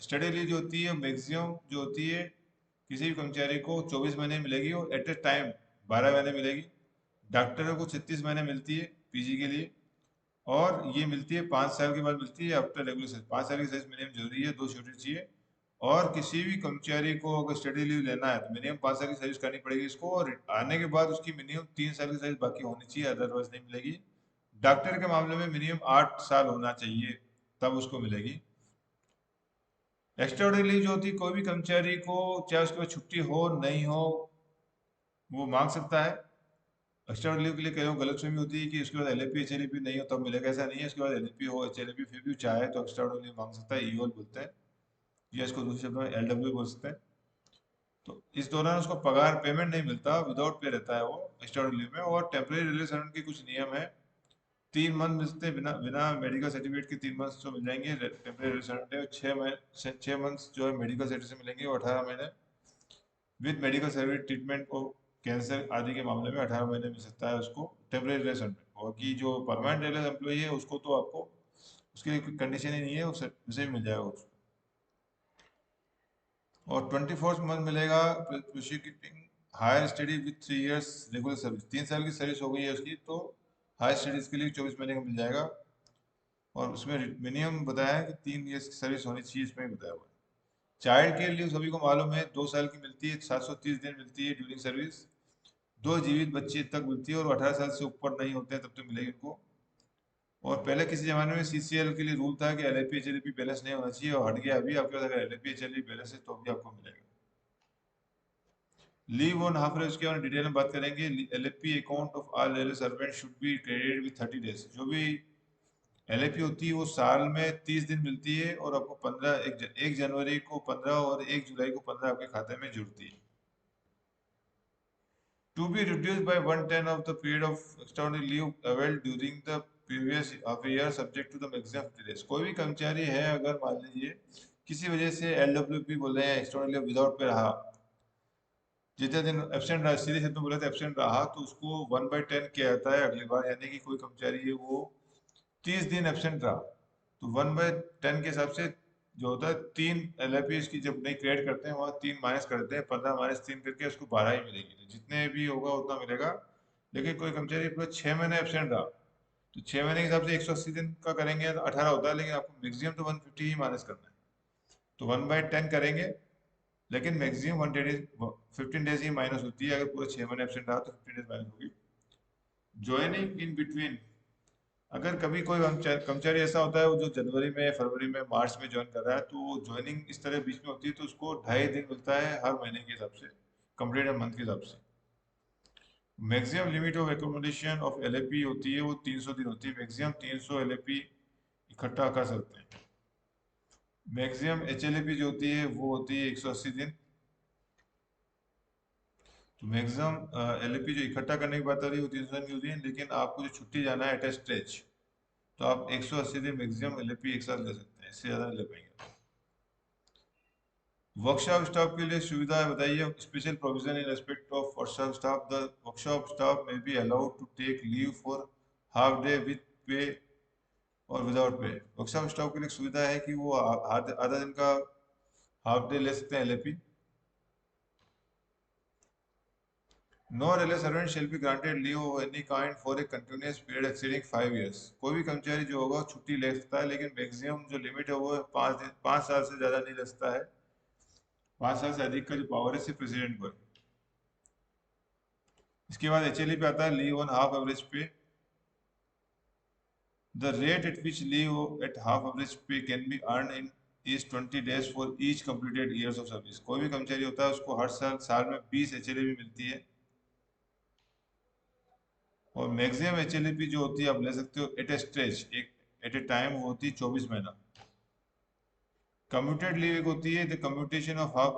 Study leave जो होती है मैक्सिमम जो होती है किसी भी कर्मचारी को 24 महीने मिलेगी और एट ए टाइम 12 महीने मिलेगी। डॉक्टरों को 36 महीने मिलती है PG के लिए, और ये मिलती है 5 साल के बाद मिलती है आफ्टर रेगुलर सर्विस। 5 साल की सर्विस मिनिमम जरूरी है, 2 शूटर चाहिए। और किसी भी कर्मचारी को अगर स्टडी लीव लेना है तो मिनिमम 5 साल की सर्विस करनी पड़ेगी इसको, और आने के बाद उसकी मिनिमम 3 साल की सर्विस बाकी होनी चाहिए, अदरवाइज नहीं मिलेगी। डॉक्टर के मामले में मिनिमम 8 साल होना चाहिए, तब उसको मिलेगी। एक्स्ट्रा ऑर्डिनरी लीव जो होती है कोई भी कर्मचारी को, चाहे उसके पास छुट्टी हो नहीं हो, वो मांग सकता है। एक्स्ट्रा लीव के लिए कई लोग गलतफहमी होती है कि उसके बाद LLP HLP नहीं हो तब मिलेगा, ऐसा नहीं है। उसके बाद LLP हो HLP फिर भी चाहे तो एक्स्ट्रा लीव मांग सकता है, EOL बोलते हैं, या इसको दूसरे शब्दों में LW बोल सकते हैं। तो इस दौरान उसको पगार पेमेंट नहीं मिलता, विदाउट पे रहता है वो एक्स्ट्रा लीव में। और टेम्परेरी रिलीज के कुछ नियम है। 3 मंथ मिलते हैं बिना बिना मेडिकल सर्टिफिकेट के, 3 मंथ जो मिल जाएंगे टेम्परेरी रिलीज। 6 मंथ्स जो है मेडिकल सर्टिफिकेट से मिलेंगे, और 18 महीने विद मेडिकल सर्विस ट्रीटमेंट को कैंसर आदि के मामले में 18 महीने मिल सकता है उसको टेम्परेरी रिलेशन में। और कि जो परमानेंट रेलवे एम्प्लॉई है उसको तो आपको उसके लिए कंडीशन ही नहीं है, उसे भी मिल जाएगा उसको। और 24th मंथ मिलेगा prosecuting higher study with 3 years regular service. 3 साल की सर्विस हो गई है उसकी, तो हायर स्टडीज के लिए 24 महीने का मिल जाएगा। और उसमें मिनिमम बताया है कि 3 years की सर्विस होनी चाहिए, इसमें ही बताया हुआ है। चाइल्ड केयर लीव सभी को मालूम है, 2 साल की मिलती है, 730 दिन मिलती है ड्यूरिंग सर्विस। 2 जीवित बच्चे तक मिलती है, और 18 साल से ऊपर नहीं होते हैं तब तक मिलेगी उनको। और पहले किसी जमाने में CCL के लिए रूल था कि LLP HLP बैलेंस नहीं होना चाहिए, और हट गया। अभी आपके पास अगर LLP HLP बैलेंस है तो भी आपको मिलेगा। लीव ऑन हाफ उसके बारे में डिटेल में बात करेंगे। LLP account of all railway servant should be credited with 30 days. जो भी LLP होती है वो साल में 30 दिन मिलती है, और आपको 1 जनवरी को 15 और 1 जुलाई को 15 आपके खाते में जुड़ती है। To be reduced by 1/10 of the period of extraordinary leave availed during the previous half a year subject to the maximum 50 days। कोई भी कर्मचारी है अगर मान लीजिए किसी वजह से LWP बोल रहे हैं एक्स्ट्राऑर्डिनरी लीव विदाउट पे रहा, जितने दिन एब्सेंट रहा, सीधे शब्द में बोले तो एब्सेंट रहा, तो उसको 1/10 किया जाता है अगली बार। यानी कि कोई कर्मचारी है वो 30 दिन एब्सेंट रहा, तो 1/10 के हिसाब से जो होता है 3 LLP इसकी जब नहीं क्रिएट करते हैं वहाँ 3 माइनस करते हैं, 15 - 3 करके उसको 12 ही मिलेगी। तो जितने भी होगा उतना मिलेगा। लेकिन कोई कर्मचारी पूरा 6 महीने एब्सेंट रहा, तो 6 महीने के हिसाब से 180 दिन का करेंगे तो 18 होता है, लेकिन आपको मैक्सिमम तो 150 ही माइनस करना है। तो 1/10 करेंगे, लेकिन मैक्सिमम 15 डेज ही माइनस होती है। अगर पूरे 6 महीने एब्सेंट रहा तो 15 डेज माइनस होगी। ज्वाइनिंग इन बिटवीन, अगर कभी कोई कर्मचारी ऐसा होता है वो जो जनवरी में, फरवरी में, मार्च में ज्वाइन कर रहा है, तो ज्वाइनिंग इस तरह बीच में होती है, तो उसको 2.5 दिन मिलता है हर महीने के हिसाब से, कंप्लीट मंथ के हिसाब से। Maximum limit of accommodation of LLP होती है वो 300 दिन होती है। मैक्सिमम 300 LLP इकट्ठा कर सकते हैं। मैक्सिमम HLP जो होती है वो होती है 180 दिन। तो मैक्सिमम LLP जो इकट्ठा करने की बात आ रही है वो 300 दिन की होती है, लेकिन आपको जो छुट्टी जाना है एट ए स्ट्रेच, तो आप 180 दिन मैक्सिमम LLP एक साथ ले सकते हैं, इससे ज़्यादा नहीं ले पाएंगे। वर्कशॉप स्टाफ के लिए सुविधा है बताइए। Special provision in respect of workshop staff, the workshop staff may be allowed to take leave for half day with pay और विदाउट पे। वर्कशॉप स्टाफ के लिए सुविधा है कि वो आधा दिन का हाफ डे ले सकते हैं LLP। No railway servant shall be granted leave of any kind for a continuous period exceeding 5 years। कोई भी कर्मचारी जो होगा छुट्टी ले सकता है, लेकिन मैक्सिमम जो लिमिट है वो 5 दिन, 5 साल से ज़्यादा नहीं ले सकता है। 5 साल से अधिक का जो पावर है सिर्फ प्रेसिडेंट को है। इसके बाद HLE पे आता है leave on half average pay. The rate at which leave at half average pay can be earned is 20 days for each completed years of service. कोई भी कर्मचारी होता है उसको हर साल में 20 HLE भी मिलती है। और मैक्सिमम HLE जो होती है आप ले सकते हो एट ए स्ट्रेच, एक एट ए टाइम होती है 24 महीना। कम्यूटेड लीव एक होती है, the commutation of half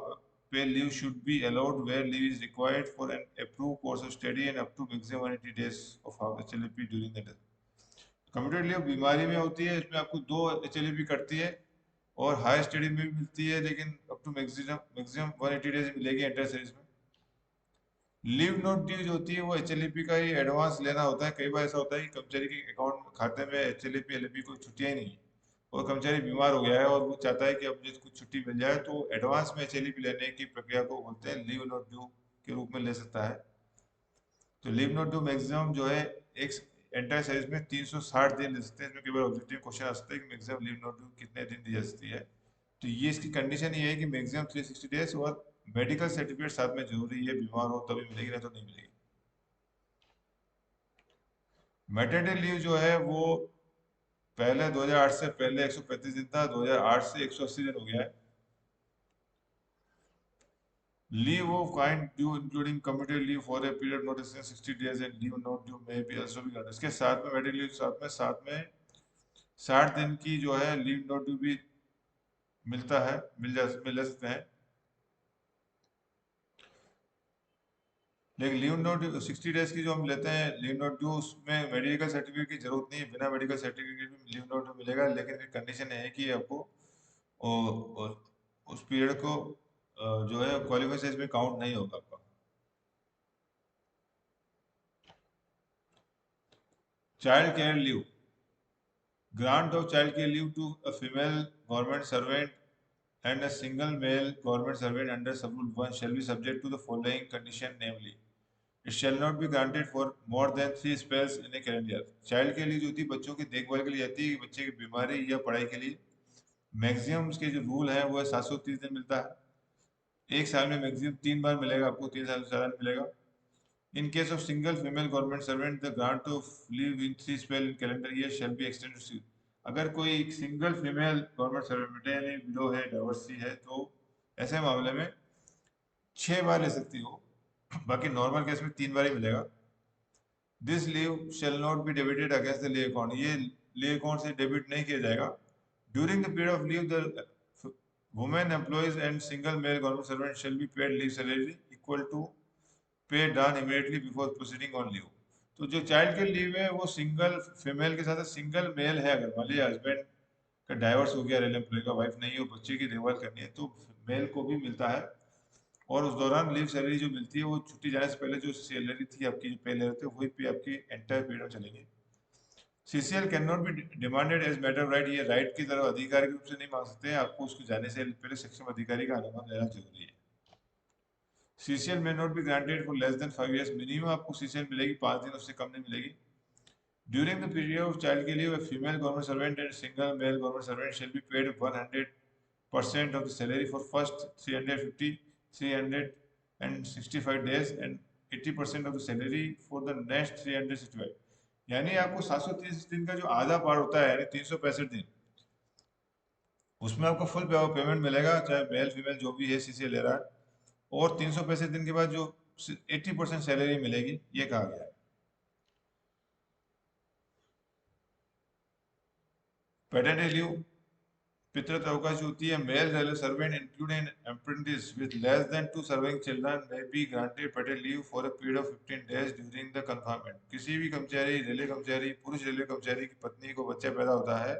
pay leave should be allowed where leave is required for an approve course of study and up to maximum 180 days of half HLP during the day. Commuted leave बीमारी में होती है, इसमें आपको 2 HLP कटती है और high study में भी मिलती है, लेकिन up to maximum maximum 180 days मिलेगी एंटर सीरीज में। लीव नोट ड्यू जो होती है वो HLP का ही एडवांस लेना होता है। कई बार ऐसा होता है कि कर्मचारी के अकाउंट खाते में HLP LLP कोई छुट्टियां ही नहीं है और कर्मचारी बीमार हो गया है और वो चाहता है कि अब मुझे कुछ छुट्टी मिल जाए, तो एडवांस में HLP लेने की प्रक्रिया को बोलते हैं लीव नोट ड्यू के रूप में ले सकता है। तो लीव नोट ड्यू मैक्सिमम जो है एक एंटायर साइज में 360 दिन ले सकते हैं। इसमें कई बार ऑब्जेक्टिव क्वेश्चन आ सकता है कि मैक्सिमम लीव नोट ड्यू कितने दिन दी जा सकती है। तो ये इसकी कंडीशन ये है कि मैक्सिमम 360 डेज और मेडिकल सर्टिफिकेट साथ में जरूरी है, बीमार हो तभी मिलेगी, नहीं तो नहीं मिलेगी। मैटरनिटी लीव जो है वो पहले 2008 से पहले 135 दिन था, 2008 से 180 दिन हो गया है। Leave of kind due including commuted leave for a period not exceeding 60 days and leave not due may be also be granted. इसके साथ में मैटरनिटी लीव साथ में 60 दिन की जो है लीव नॉट ड्यू भी मिलता है, मिल जा सकते हैं। लेकिन लीव नोट 60 डेज की जो हम लेते हैं लीव नोट ड्यू, उसमें मेडिकल सर्टिफिकेट की जरूरत नहीं है, बिना मेडिकल सर्टिफिकेट भी लीव नोट मिलेगा, लेकिन फिर कंडीशन है कि आपको उस पीरियड को जो है क्वालिफाइड एज में काउंट नहीं होगा आपका। Child care leave, grant of child care leave to a female government servant and a single male government servant under Sub-Rule 1 shall be subject to the following condition, namely it shall not be granted for more than 3 spells in a calendar year। Child के लिए जो होती है बच्चों की देखभाल के लिए आती है, बच्चे की बीमारी या पढ़ाई के लिए मैक्सिमम उसके जो रूल है वो है 730 दिन मिलता है। एक साल में मैक्सिमम 3 बार मिलेगा आपको, 3 साल से ज़्यादा नहीं मिलेगा। इन case of single female government servant the grant of leave in 3 spell in calendar year shall be extended. अगर कोई सिंगल फीमेल गवर्नमेंट सर्वेंट है यानी विडो है, डाइवर्सी है, तो ऐसे मामले में 6 बार ले सकती हो, बाकी नॉर्मल केस में 3 बार ही मिलेगा। This leave shall not be debited against the leave account, ये लीव अकाउंट से डेबिट नहीं किया जाएगा। During the period of leave the women employees and single male government servant shall be paid leave salary equal to pay done immediately before proceeding on leave. तो जो child के leave है वो single female के साथ single male है, अगर मान लीजिए हस्बैंड का डाइवर्स हो गया, रेल एम्प्लॉय का, वाइफ नहीं हो, बच्चे की देखभाल करनी है, तो मेल को भी मिलता है। और उस दौरान लीव सैलरी जो मिलती है वो छुट्टी जाने से पहले जो सैलरी थी आपकी, जो पे ले रहे थे, वही पे आपकी एंटायर पीरियड में चलेंगे। CCL can not be demanded as matter of right, ये राइट की तरह आधिकारिक रूप से नहीं मांग सकते हैं, आपको उसको जाने से पहले सक्षम अधिकारी का अनुमति लेना जरूरी है। सीसीएल में not be granted for less than 5 years, minimum आपको सीसीएल मिलेगी 5 दिन, उससे कम नहीं मिलेगी। During the period of child के लिए female government servant and single male government servant shall be paid 100% of the salary for first 350 365 days and 80% of the salary for the next 365। यानी आपको 730 दिन का जो आधा पार्ट होता है यानी 365 दिन, उसमें आपको फुल पेमेंट मिलेगा, चाहे मेल फीमेल जो भी है सीसीए ले रहा है। और 365 दिन के बाद जो 80% सैलरी मिलेगी, ये कहा गया है। पैटर्निटी लीव, पितृत्व अवकाश होती है। Male railway servant including apprentice with less than 2 serving children may be granted paternity leave for a period of 15 days during the confinement. किसी भी कर्मचारी, रेलवे कर्मचारी, पुरुष रेलवे कर्मचारी की पत्नी को बच्चा पैदा होता है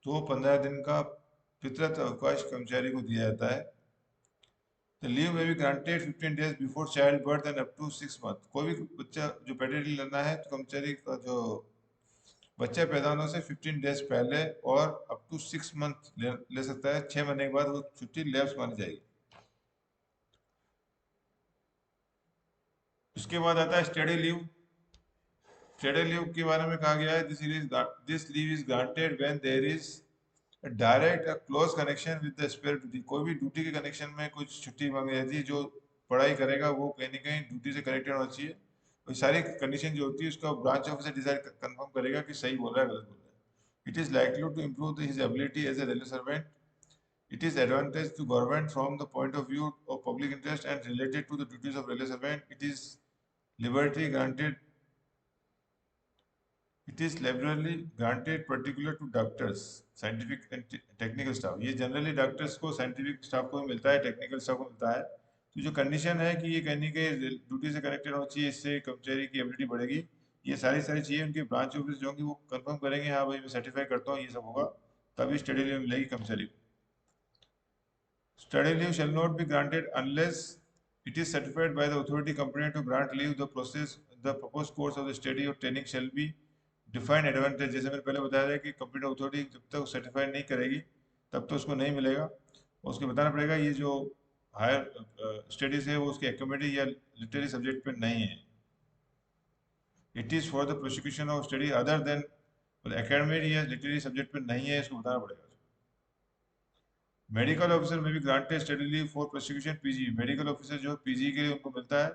तो 15 दिन का पितृत्व अवकाश कर्मचारी को दिया जाता है। The leave may be granted 15 days before child birth and up to 6 month. कोई भी बच्चा जो पैटर्निटी लेना है तो कर्मचारी का जो बच्चे पैदा होने से 15 डेज पहले और अप टू 6 मंथ ले सकता है। 6 महीने के बाद वो छुट्टी लैप्स मानी जाएगी। उसके बाद आता है स्टडी लीव। स्टडी लीव के बारे में कहा गया है this leave is granted when there is direct close connection with the spare duty. कोई भी ड्यूटी के कनेक्शन में कुछ छुट्टी मांगी जाती है, जो पढ़ाई करेगा वो कहीं ना कहीं ड्यूटी से कनेक्टेड होना चाहिए। वो सारी कंडीशन जो होती है उसका ब्रांच ऑफिसर डिसाइड कंफर्म करेगा कि सही बोल रहा है गलत बोल रहा है। It is likely to improve his ability as a railway servant. It is advantage to government from the point of view of public interest and related to the duties of railway servant. It is liberty granted. It is liberally granted particular to doctors, scientific and technical staff. ये generally doctors को, scientific staff को मिलता है, technical staff को मिलता है। तो जो कंडीशन है कि ये कहने के ड्यूटी से कनेक्टेड होना चाहिए, इससे कर्मचारी की एबिलिटी बढ़ेगी, ये सारी सारी चीज़ें उनके ब्रांच ऑफिस जो होंगे वो कंफर्म करेंगे, हाँ भाई मैं सर्टिफाई करता हूँ, ये सब होगा, तभी स्टडी लीव मिलेगी कर्मचारी को। Study leave shall not be granted unless it is certified by the authority competent to grant leave. The proposed course of the study or training shall be defined advantage. जैसे मैंने पहले बताया था कि competent authority जब तक certified नहीं करेगी तब तो उसको नहीं मिलेगा। उसको बताना पड़ेगा ये जो हायर स्टडीज है वो उसके एकेडमिक या लिटरेरी सब्जेक्ट पे नहीं है। It is for the prosecution of study other than, academic या लिटरेरी सब्जेक्ट पे नहीं है, इसको बताना पड़ेगा। मेडिकल ऑफिसर में भी granted study leave for prosecution PG. Medical officer जो पीजी के लिए उनको मिलता है।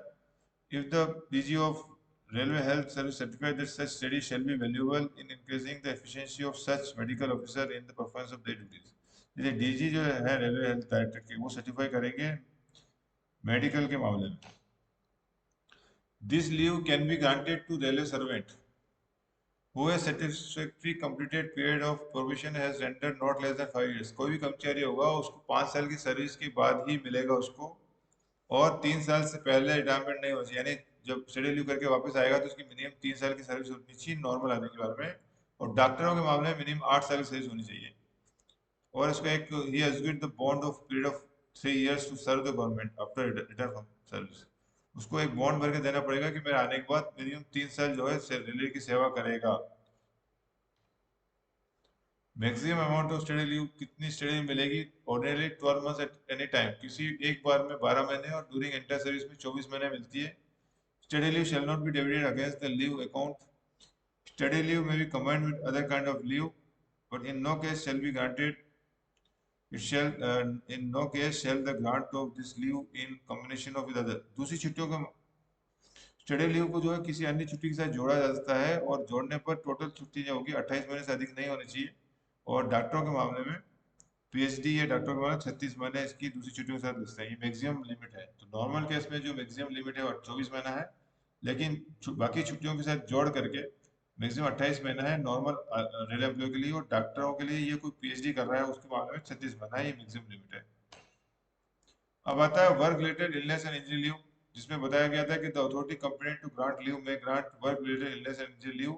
If the PG of railway health service certified that such study shall be valuable in increasing the efficiency of such medical officer in the performance of their duties. जैसे DG जो है railway health director के, वो certify करेंगे medical के मामले में। This leave can be granted to railway servant who has satisfactory completed period of probation has rendered not less than 5 years। कोई भी कर्मचारी होगा उसको 5 साल की सर्विस के बाद ही मिलेगा उसको, और 3 साल से पहले रिटायरमेंट नहीं होनी चाहिए, यानी जब स्टडी लीव करके वापस आएगा तो उसकी मिनिमम 3 साल की सर्विस होनी चाहिए नॉर्मल आदमी के बारे में, और डॉक्टरों के मामले में मिनिमम 8 साल की सर्विस होनी चाहिए। और इसका एक ही execute the bond of period of 3 years to serve the government after retire from service. उसको एक बॉन्ड भर के देना पड़ेगा कि मेरे आने के बाद मिनिमम 3 साल जो है रेलवे की सेवा करेगा। Maximum amount of study leave कितनी स्टडी लीव मिलेगी? Ordinarily 12 months at any time, किसी एक बार में 12 महीने, और ड्यूरिंग एंटायर सर्विस में 24 महीने मिलती है। Study leave shall not be divided against the leave account. Study leave may be combined with other kind of leave but in no case shall be granted it shall in no case shall the grant of this leave in combination of with other. दूसरी छुट्टियों के study leave को जो है किसी अन्य छुट्टी के साथ जोड़ा जा सकता है, और जोड़ने पर टोटल छुट्टी जो होगी 28 महीने से अधिक नहीं होनी चाहिए। और डॉक्टरों के मामले में पीएचडी या डॉक्टर के बाद 36 महीने इसकी दूसरी छुट्टियों के साथ लिखते हैं, ये मैक्सिमम लिमिट है। तो नॉर्मल केस में जो मैक्सिमम लिमिट है वो 24 महीना है, लेकिन बाकी छुट्टियों के साथ जोड़ करके मैक्सिमम 28 महीना है नॉर्मल रेल एम्प्लॉय के लिए, और डॉक्टरों के लिए ये कोई पीएचडी कर रहा है उसके मामले में 36 महीना है, ये मैक्सिमम लिमिट है। अब आता है work related illness and injury leave, जिसमें बताया गया था कि the authority competent to grant leave may grant work related illness and injury leave.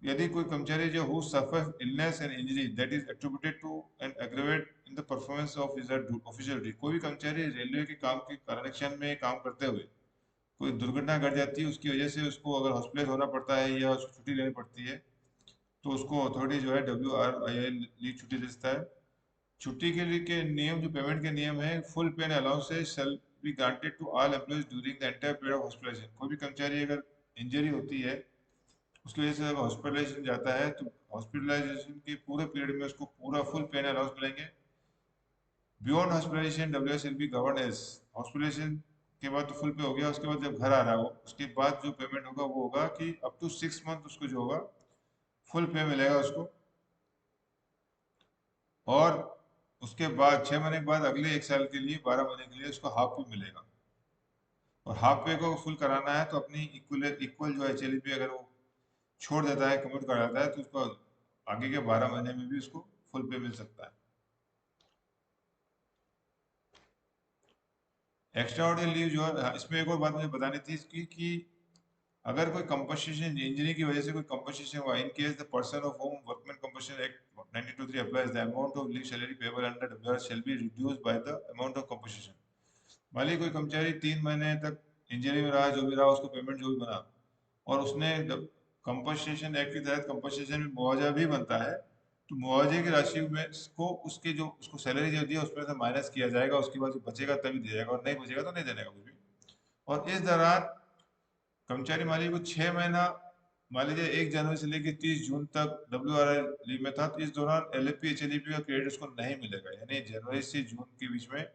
यदि कोई कर्मचारी जो who suffer illness and injury that is attributed to and aggravate in the performance of his official duty, कोई भी कर्मचारी railway के काम के कनेक्शन में काम करते हुए कोई दुर्घटना घट जाती है, उसकी वजह से उसको अगर हॉस्पिटल होना पड़ता है या उसको छुट्टी लेनी पड़ती है, तो उसको अथॉरिटी जो है WRIL लीव छुट्टी दे देता है। छुट्टी के लिए के नियम, जो पेमेंट के नियम है, full pay and allowances shall be granted to all employees during the entire period of hospitalisation. कोई भी कर्मचारी अगर इंजरी होती है उसकी वजह से अगर हॉस्पिटलाइजेशन जाता है तो हॉस्पिटलाइजेशन के पूरे पीरियड में उसको पूरा फुल पे एंड अलाउंस मिलेंगे। Beyond hospitalisation WS will be govern as. Hospitalisation के बाद तो फुल पे हो गया, उसके बाद जब घर आ रहा है वो, उसके बाद जो पेमेंट होगा वो होगा कि अप टू 6 मंथ उसको जो होगा फुल पे मिलेगा उसको, और उसके बाद 6 महीने के बाद अगले 1 साल के लिए 12 महीने के लिए उसको हाफ पे मिलेगा। और हाफ पे को फुल कराना है तो अपनी इक्वल इक्वल जो HLP अगर वो छोड़ देता है, कमिट कर जाता है, तो उसको आगे के 12 महीने में भी उसको फुल पे मिल सकता है। एक्स्ट्रा ऑर्डिनरी लीव जो है, इसमें एक और बात मुझे बतानी थी इसकी, कि अगर कोई कंपनसेशन इंजरी की वजह से कोई कंपनसेशन हुआ, in case the person of home workman compensation act 1923 applies, the amount of leave salary payable under WR shall be reduced by the amount of compensation. मान लीजिए कोई कर्मचारी 3 महीने तक इंजरी में रहा, जो भी रहा, उसको पेमेंट जो भी बना, और उसने कंपनसेशन एक्ट के तहत कंपनसेशन में मुआवजा भी बनता है, तो मुआवजे की राशि में इसको उसके जो उसको सैलरी जो दी है उसमें से माइनस किया जाएगा, उसके बाद जो बचेगा तभी दिया जाएगा, और नहीं बचेगा तो नहीं देने का कुछ भी। और इस दौरान कर्मचारी मालिक को 6 महीना, मान लीजिए 1 जनवरी से लेकर 30 जून तक WRI लीव में था, तो इस दौरान LFP HLP का क्रेडिट उसको नहीं मिलेगा, यानी जनवरी से जून के बीच में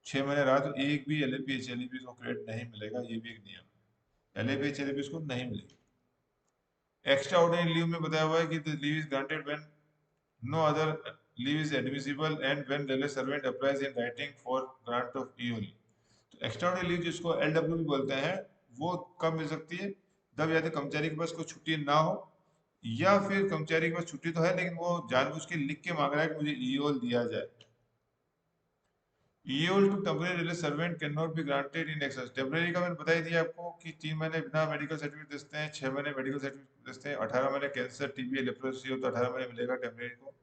6 महीने रहा तो एक भी LFP HLP को क्रेडिट नहीं मिलेगा, ये भी एक नियम है। LFP HLP उसको नहीं मिलेगी। एक्स्ट्रा ऑर्डिनरी लीव में बताया हुआ है कि the leave is granted when no other leave is admissible and when railway servant applies in writing for grant of EOL। तो एक्स्ट्रा ऑर्डिनरी लीव जिसको LW भी बोलते हैं, वो कब मिल सकती है? जब या तो कर्मचारी के पास कोई छुट्टी ना हो, या फिर कर्मचारी के पास छुट्टी तो है लेकिन वो जानबूझ के लिख के मांग रहा है कि मुझे EOL दिया जाए। EOL to temporary railway servant can not be granted in excess. Temporary का मैंने बता ही दिया आपको कि 3 महीने बिना मेडिकल सर्टिफिकेट देते हैं, 6 महीने मेडिकल सर्टिफिकेट देते हैं, 18 महीने कैंसर टीबी लेप्रोसी हो तो 18 महीने मिलेगा टेम्परेरी को,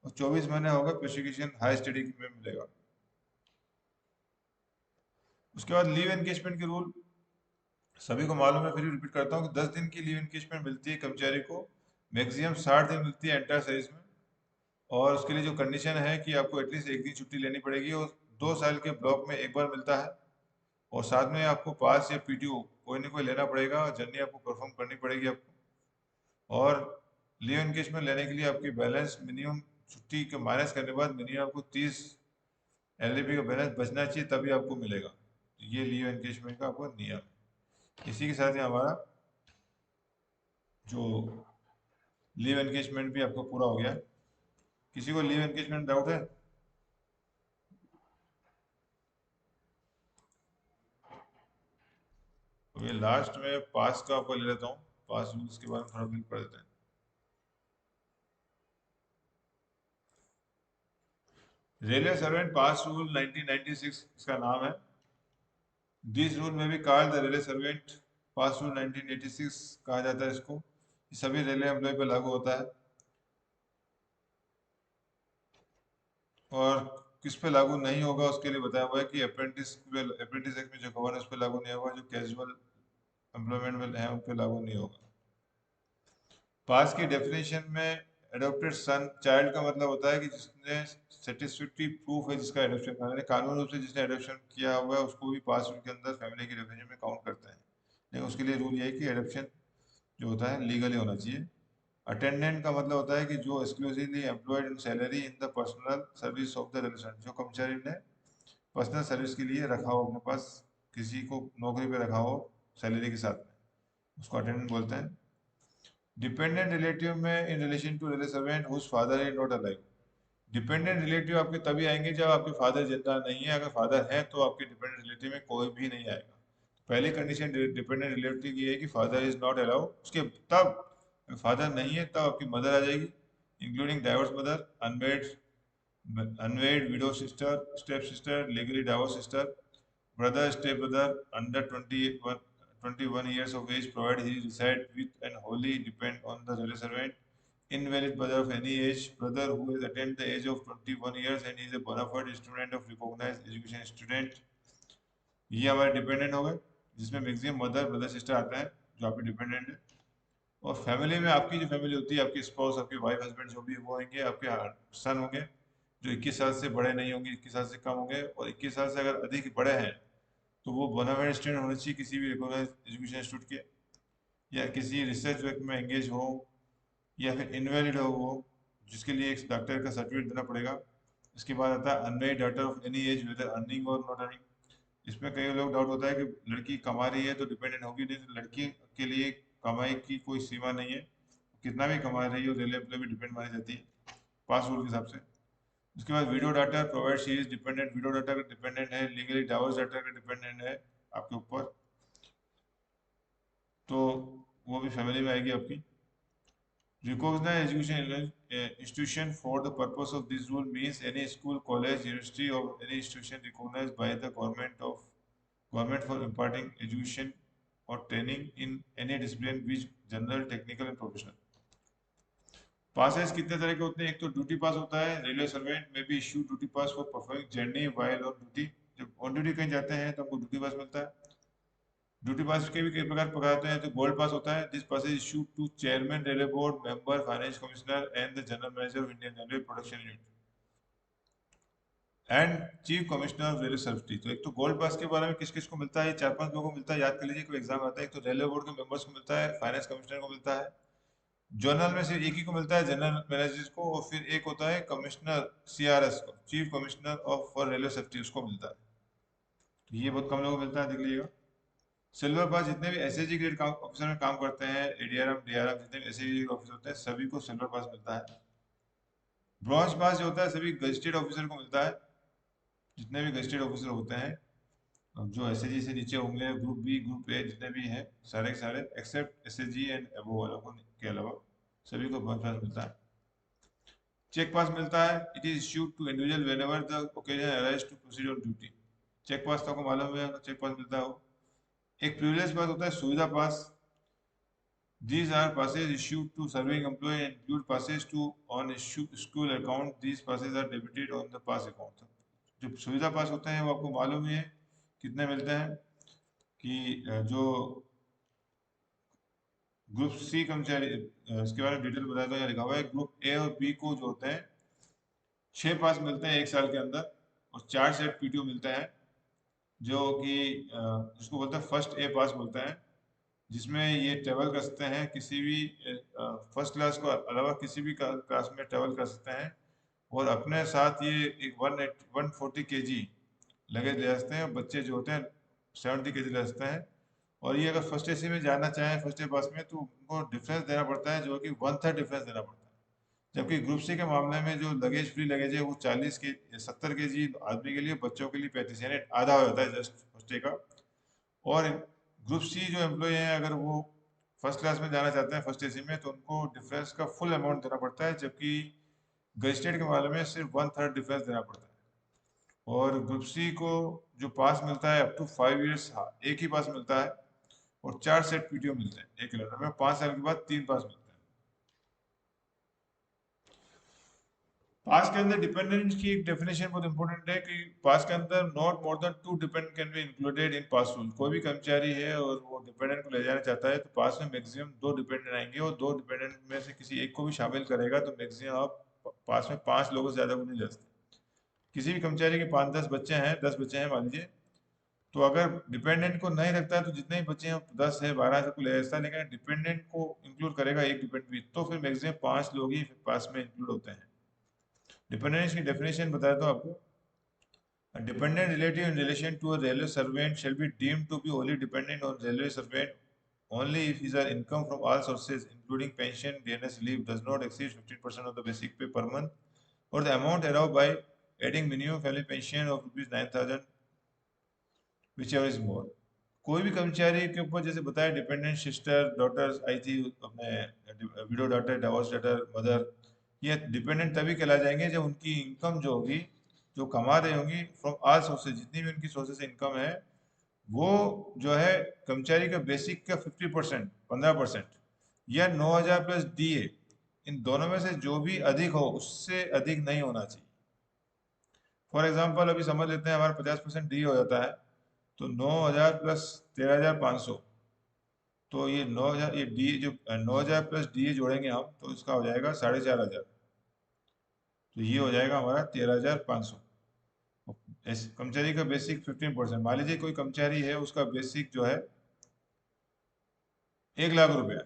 और 24 महीने होगा प्रोसिक्यूशन हाई स्टडी में मिलेगा। उसके बाद लीव एनकेजमेंट के रूल सभी को मालूम है, फिर भी रिपीट करता हूँ कि 10 दिन की लीव एनकेजमेंट मिलती है कर्मचारी को, मैक्सिमम 60 दिन मिलती है एंटायर सर्विस में। और उसके लिए जो कंडीशन है कि आपको एटलीस्ट एक दिन छुट्टी लेनी पड़ेगी, और 2 साल के ब्लॉक में एक बार मिलता है, और साथ में आपको पास या पीटीओ कोई ना कोई लेना पड़ेगा, जर्नी आपको परफॉर्म करनी पड़ेगी आपको। और लीव एनकेजमेंट लेने के लिए आपकी बैलेंस मिनिमम छुट्टी के माइनस करने के बाद मिनिमम आपको 30 एलडीपी का बैलेंस बचना चाहिए, तभी आपको मिलेगा। ये लीव एनकेजमेंट का आपको नियम है। इसी के साथ ही हमारा जो लीव एनकेजमेंट भी आपको पूरा हो गया है। किसी को लीव एनकेजमेंट डाउट है? तो ये लास्ट में पास का आपको ले लेता हूँ, पास रूल्स के बारे में थोड़ा ब्रीफ कर देते हैं। रेलवे सर्वेंट पास रूल 1996 इसका नाम है। दिस रूल में भी called the railway servant pass rule 1986 कहा जाता है इसको। ये सभी रेलवे एम्प्लॉय पर लागू होता है। और किस पे लागू नहीं होगा उसके लिए बताया हुआ है कि अप्रेंटिस एक्ट में जो कवर है उस पर लागू नहीं होगा, जो कैजुअल एम्प्लॉयमेंट में है उन पे लागू नहीं होगा। पास की डेफिनेशन में एडॉप्टेड सन चाइल्ड का मतलब होता है कि जिसने सेटिस्फैक्टरी प्रूफ है जिसका एडॉप्शन यानी कानूनी रूप से जिसने एडॉप्शन किया हुआ है उसको भी पास रूल के अंदर फैमिली की डेफिनेशन में काउंट करते हैं। लेकिन उसके लिए रूल ये है कि एडॉप्शन जो होता है लीगली होना चाहिए। अटेंडेंट का मतलब होता है कि जो exclusively employed in salary in the personal service of the resident, जो कर्मचारी ने पर्सनल सर्विस के लिए रखा हो अपने पास, किसी को नौकरी पे रखा हो सैलरी के साथ में, उसको अटेंडेंट बोलते हैं। डिपेंडेंट रिलेटिव में in relation to railway servant whose father is not alive. Dependent relative आपके तभी आएंगे जब आपके फादर जिंदा नहीं है, अगर फादर है तो आपके डिपेंडेंट रिलेटिव में कोई भी नहीं आएगा। पहली कंडीशन डिपेंडेंट रिलेटिव की है कि फादर इज नॉट अलाउ, उसके तब फादर नहीं है तब आपकी मदर आ जाएगी, including diverse mother, unwed window sister, step sister, legally diverse sister, brother, step brother under 21 years of age, provided he reside with and wholly depend on the relay servant. Invalid brother of any age, brother who has attained the age of 21 years and is a bona fide student of recognized education student। ये हमारे dependent हो गए, जिसमें maximum mother brother sister आता है जो आपके dependent है। और फैमिली में आपकी जो फैमिली होती है, आपकी स्पाउस, आपकी वाइफ, हस्बैंड जो भी वो होंगे, आपके सन होंगे जो 21 साल से बड़े नहीं होंगे, 21 साल से कम होंगे, और 21 साल से अगर अधिक बड़े हैं तो वो बोनाफाइड स्टूडेंट होने चाहिए किसी भी रिकॉग्नाइज एजुकेशन इंस्टीट्यूट के, या किसी रिसर्च वर्क में एंगेज हो, या फिर इनवैलिड हो वो, जिसके लिए एक डॉक्टर का सर्टिफिकेट देना पड़ेगा। इसके बाद आता है unmarried daughter of any age whether earning or not earning. इसमें कई लोग डाउट होता है कि लड़की कमा रही है तो डिपेंडेंट होगी नहीं, तो लड़की के लिए कमाई की कोई सीमा नहीं है, कितना भी कमा रही हो रेलवे एम्प्लॉय भी डिपेंड मानी जाती है पास रूल के हिसाब से। उसके बाद window data provide she is dependent, window data का डिपेंडेंट है, लीगली डाइवोर्स डाटा का डिपेंडेंट है आपके ऊपर, तो वो भी फैमिली में आएगी आपकी। Recognized education institution for the purpose of this rule means any school, college, university or any institution recognized by the government for imparting education or training in any discipline which general, technical and professional। Passes कितने तरह के होते हैं? एक तो duty पास होता है, railway servant में भी issue duty pass for performing journey while on duty. जब ऑन ड्यूटी कहीं जाते हैं तो हमको ड्यूटी पास मिलता है। ड्यूटी पास के भी कई प्रकार पकड़ाते हैं, तो गोल्ड पास होता है, this pass is issue to chairman railway board member, finance commissioner and the general manager of Indian railway production unit and chief commissioner of railway safety. तो एक तो गोल्ड पास के बारे में किस किस को मिलता है, ये 4-5 लोगों को मिलता है, याद कर लीजिए कोई एग्जाम आता है। एक तो रेलवे बोर्ड के मेंबर्स को मिलता है, फाइनेंस कमिश्नर को मिलता है, जनरल में सिर्फ एक ही को मिलता है, जनरल मैनेजर को, और फिर एक होता है कमिश्नर सीआरएस को, chief commissioner of for railway safety, उसको मिलता है। तो ये बहुत कम लोगों को मिलता है, देख लीजिएगा। सिल्वर पास जितने भी एसएसजी ग्रेड ऑफिसर में काम करते हैं, एडीआरएम डीआरएम जितने भी एसएसजी ऑफिसर होते हैं सभी को सिल्वर पास मिलता है। ब्रॉन्ज पास जो होता है सभी गजेटेड ऑफिसर को मिलता है, जितने भी गजेटेड ऑफिसर होते हैं, अब जो एसएसजी से नीचे होंगे, ग्रुप बी ग्रुप ए जितने भी हैं सारे के सारे एक्सेप्ट एसएसजी एंड अबो वालों को के अलावा सभी को ब्रॉन्ज पास मिलता है। चेक पास मिलता है, it is issued to individual whenever the occasion arise to proceed on duty. Check pass तो आपको मालूम है, चेक पास मिलता है वो। एक प्रिविलेज पास होता है, सुविधा पास। These are passes issued to serving employee and include passes to on issue school account. These passes are debited on the pass account. जो सुविधा पास होते हैं वो आपको मालूम ही है कितने मिलते हैं कि जो ग्रुप सी कर्मचारी, इसके बारे में डिटेल बताया तो यहाँ लिखा हुआ है, ग्रुप ए और बी को जो होते हैं 6 पास मिलते हैं 1 साल के अंदर, और 4 सेट पीटीओ मिलते हैं, जो कि जिसको बोलते हैं फर्स्ट ए पास बोलते हैं, जिसमें ये ट्रेवल कर सकते हैं किसी भी फर्स्ट क्लास को अलावा किसी भी क्लास में ट्रेवल कर सकते हैं, और अपने साथ ये एक 140 kg लगेज ले सकते हैं। बच्चे जो होते हैं 70 kg ले सकते हैं। और ये अगर फर्स्ट एसी में जाना चाहें फर्स्ट ए पास में, तो उनको डिफरेंस देना पड़ता है, जो कि 1/3 डिफरेंस देना पड़ता है। जबकि ग्रुप सी के मामले में जो लगेज फ्री लगेज है वो 70 kg आदमी के लिए, बच्चों के लिए 35, यानी आधा हो जाता है जस्ट फर्स्ट ए का। और ग्रुप सी जो एम्प्लॉय हैं अगर वो फर्स्ट क्लास में जाना चाहते हैं फर्स्ट एसी में, तो उनको डिफरेंस का फुल अमाउंट देना पड़ता है, जबकि गजटेड के मामले में सिर्फ 1/3 डिफरेंस देना पड़ता है। और ग्रुप सी को जो पास मिलता है अप टू 5 ईयर्स, एक ही पास मिलता है, और 4 सेट पीटीओ मिलते हैं एक कैलेंडर में। 5 साल के बाद 3 पास मिलते हैं। पास के अंदर डिपेंडेंट की एक डेफिनेशन बहुत इंपॉर्टेंट है कि पास के अंदर not more then 2 dependent can be included in pass rule. कोई भी कर्मचारी है और वो डिपेंडेंट को ले जाना चाहता है, तो पास में मैक्सिमम 2 डिपेंडेंट आएंगे, और 2 डिपेंडेंट में से किसी एक को भी शामिल करेगा तो मैक्सिमम आप पास में 5 लोगों से ज्यादा को नहीं ले सकते। किसी भी कर्मचारी के 5-10 बच्चे हैं, 10 बच्चे हैं मान लीजिए, तो अगर डिपेंडेंट को नहीं रखता है तो जितने ही बच्चे हैं 10 है 12 है सबको ले सकता है, लेकिन डिपेंडेंट को इंक्लूड करेगा एक डिपेंडेंट भी, तो फिर मैक्सिमम 5 लोग ही पास में इंक्लूड होते हैं। डिपेंडेंस की डेफिनेशन बताया तो आपको, a dependent relative in relation to a railway servant shall be deemed to be wholly dependent on railway servant only if his income from all sources, including pension, dearness leave, does not exceed 15% of the basic pay per month, or the amount thereof by adding minimum family pension of ₹9,000, whichever is more. कोई भी कर्मचारी के ऊपर जैसे बताया dependent sister daughters आई थी, अपने window daughter, divorce daughter, mother, ये डिपेंडेंट तभी कहला जाएंगे जब उनकी इनकम जो होगी, जो कमा रही होंगी फ्रॉम ऑल सोर्सेज, जितनी भी उनकी सोर्सेज इनकम है, वो जो है कर्मचारी का बेसिक का 50%, 15%, या 9,000 प्लस डीए, इन दोनों में से जो भी अधिक हो उससे अधिक नहीं होना चाहिए। फॉर एग्जाम्पल अभी समझ लेते हैं हमारा 50% डी हो जाता है, तो 9,000 प्लस 13,500, तो ये 9,000, ये डी जो 9,000 प्लस डी जोड़ेंगे हम तो इसका हो जाएगा 4,500, तो ये हो जाएगा हमारा 13,500। कर्मचारी का बेसिक 15%, मान लीजिए कोई कर्मचारी है उसका बेसिक जो है 1 लाख रुपया है,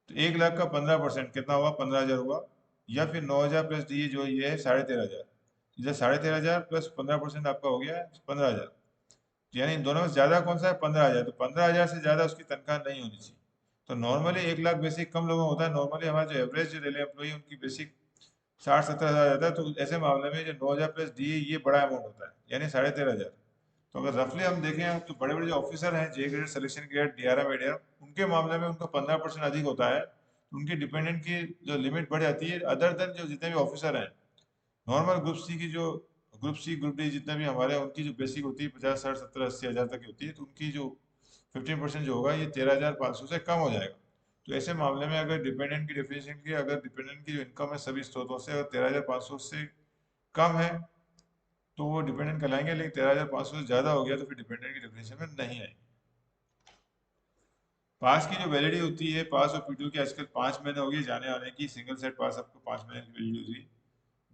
तो 1 लाख का 15% कितना हुआ, 15,000 हुआ। या फिर 9,000 प्लस डी जो ये है 13,500, इधर 13,500 प्लस 15% आपका हो गया 15,000, यानी इन दोनों में ज्यादा कौन सा है, 15,000, तो 15,000 से ज्यादा उसकी तनख्वाह नहीं होनी चाहिए। तो नॉर्मली 1 लाख बेसिक कम लोगों का होता है, नॉर्मली हमारा जो एवरेज जो रेलवे एम्प्लॉई उनकी बेसिक 60-70 हज़ार जाता है, तो ऐसे मामले में जो 9,000 प्लस डी ये बड़ा अमाउंट होता है, यानी 13,500। तो अगर रफली हम देखें तो बड़े बड़े जो ऑफिसर हैं, J grade, selection grade, DRM, ADRM, उनके मामले में उनका 15% अधिक होता है, तो उनकी डिपेंडेंट की जो लिमिट बढ़ जाती है। अदर देन जो जितने भी ऑफिसर हैं नॉर्मल ग्रुप सी की, जो ग्रुप सी ग्रुप डी जितने भी हमारे, उनकी जो बेसिक होती है 50, 60, 70, 80 हज़ार तक की होती है, तो उनकी जो 15% जो होगा ये 13,500 से कम हो जाएगा। तो ऐसे मामले में अगर डिपेंडेंट की डेफिनेशन की, अगर डिपेंडेंट की जो इनकम है सभी स्रोतों से अगर 13,500 से कम है तो वो डिपेंडेंट कहलाएंगे, लेकिन 13,500 से ज्यादा हो गया तो फिर डिपेंडेंट की डेफिनेशन में नहीं आएगी। पास की जो वैलिडिटी होती है, पास और पीटीओ की आजकल 5 महीने हो गए जाने आने की, सिंगल सेट पास आपको 5 महीने की वैलिडिटी होती है।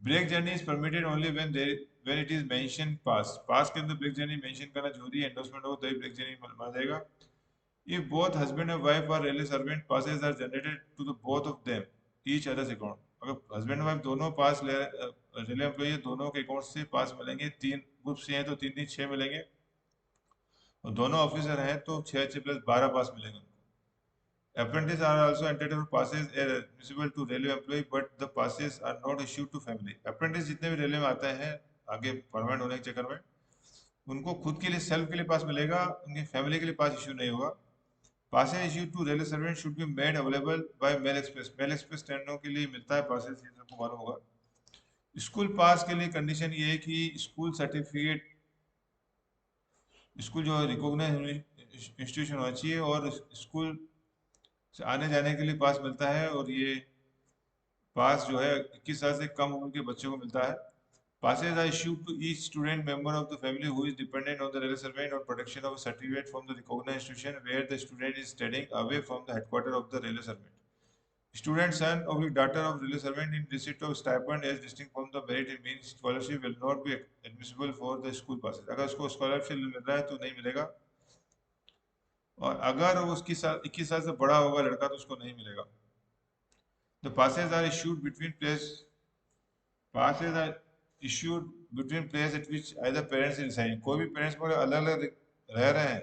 Break journey is permitted only when it is mention pass. Pass के अंदर ब्रेक जर्नी मेंशन करना जरूरी है, एंडोर्समेंट हो तभी ब्रेक जर्नी माना जाएगा। If both husband and wife are railway servant, passes are generated to the both of them each others account. अगर हस्बैंड वाइफ दोनों पास ले, रेलवे एम्प्लॉई दोनों के अकाउंट से पास मिलेंगे, 3 ग्रुप से हैं तो 3 3 6 मिलेंगे, और दोनों ऑफिसर हैं तो 6 6 प्लस 12 पास मिलेंगे उनको। Apprentices are also entitled to passes admissible to railway employee, but the passes are not issued to family. Apprentice जितने भी रेलवे में आते हैं आगे परमानेंट होने के चक्कर में, उनको खुद के लिए सेल्फ के लिए पास मिलेगा, उनकी फैमिली के लिए पास इश्यू नहीं होगा। Passes issue to railway servant should be made available by mail express. Mail express ट्रेनों के लिए मिलता है पासेज, ये सबको मालूम होगा। स्कूल पास के लिए कंडीशन ये है कि स्कूल सर्टिफिकेट, स्कूल जो रिकॉग्नाइज इंस्टीट्यूशन होना चाहिए, और स्कूल से आने जाने के लिए पास मिलता है, और ये पास जो है 21 साल से कम उम्र के बच्चों को मिलता है। Passes are issued to each student member of the family who is dependent on the railway servant on production of a certificate from the recognized institution where the student is studying away from the headquarters of the railway servant. Student son or daughter of railway servant in receipt of stipend as distinct from the merit in means scholarship will not be admissible for the school passes. अगर उसको scholarship मिल रहा है तो नहीं मिलेगा, और अगर वो उसकी 21 साल से बड़ा होगा लड़का तो उसको नहीं मिलेगा। The passes are issued between place Passes are issued between place at which either parents reside. कोई भी पेरेंट्स पर अलग अलग रह रहे हैं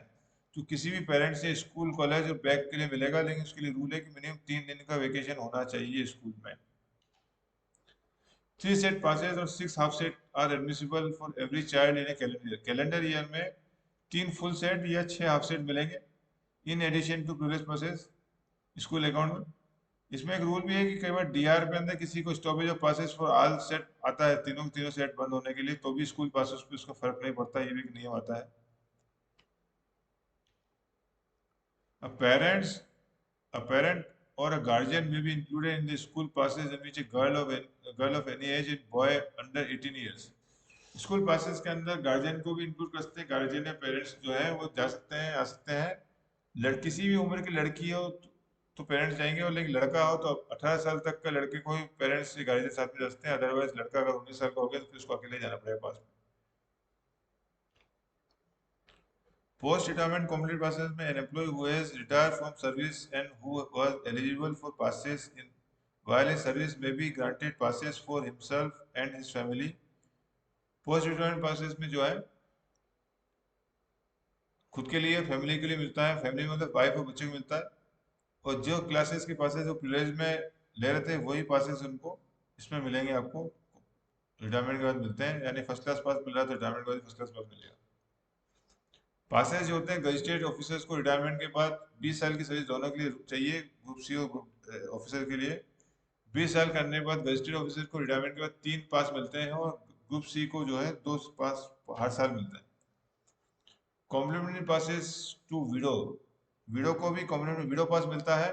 तो किसी भी पेरेंट्स से स्कूल कॉलेज और बैक के लिए मिलेगा, लेकिन उसके लिए रूल है कि मिनिमम 3 दिन का वेकेशन होना चाहिए स्कूल में। 3 सेट पासेज और 6 half set are admissible for every child in a calendar year. Calendar year में 3 फुल सेट या 6 हाफ सेट मिलेंगे in addition to previous passes school account में। इसमें एक रूल भी है कि कई बार डीआर पे अंदर किसी को stoppage of passes for all set आता है, तीनों तीनों सेट बंद होने के लिए, तो भी स्कूल पासेस पे उसका फर्क नहीं पड़ता, ये भी एक नियम आता है। A parents, a parent or a guardian may be included in the school passes in which a girl of any age and boy under 18 years। School passes के अंदर गार्जियन को भी इंक्लूड कर सकते हैं। गार्जियन या पेरेंट्स जो है वो जा सकते हैं, आ सकते हैं। किसी भी उम्र की लड़की हो तो पेरेंट्स जाएंगे, और लेकिन लड़का हो तो 18 साल तक का लड़के को ही पेरेंट्स या गार्जियन साथ में जा सकते हैं। अदरवाइज लड़का अगर 19 साल का हो गया तो फिर उसको अकेले जाना पड़ेगा पास में। पोस्ट रिटायरमेंट कॉम्प्लीट पासेस में an employee who has retired from service and who was eligible for passes in while in service may be granted passes for himself and his family। Post retirement passes में जो है खुद के लिए, family के लिए मिलता है। फैमिली मतलब वाइफ और बच्चे को मिलता है, और जो क्लासेस के पासेस जो प्रिविलेज में ले रहे थे वही पासेस उनको इसमें मिलेंगे आपको, रिटायरमेंट के बाद मिलते हैं। यानी फर्स्ट क्लास पास मिल रहा है तो रिटायरमेंट के बाद फर्स्ट क्लास पास मिलेगा। पासेस जो होते हैं गजिस्ट्रेट ऑफिसर्स को रिटायरमेंट के बाद 20 साल की सर्विस दोनों के लिए चाहिए, ग्रुप सी और ग्रुप ऑफिसर के लिए। 20 साल करने के बाद गजिस्ट्रेट ऑफिसर को रिटायरमेंट के बाद 3 पास मिलते हैं, और ग्रुप सी को जो है 2 पास हर साल मिलता है। Complimentary passes to widow, widow को भी कॉम्प्लीमेंट्री विडो पास मिलता है।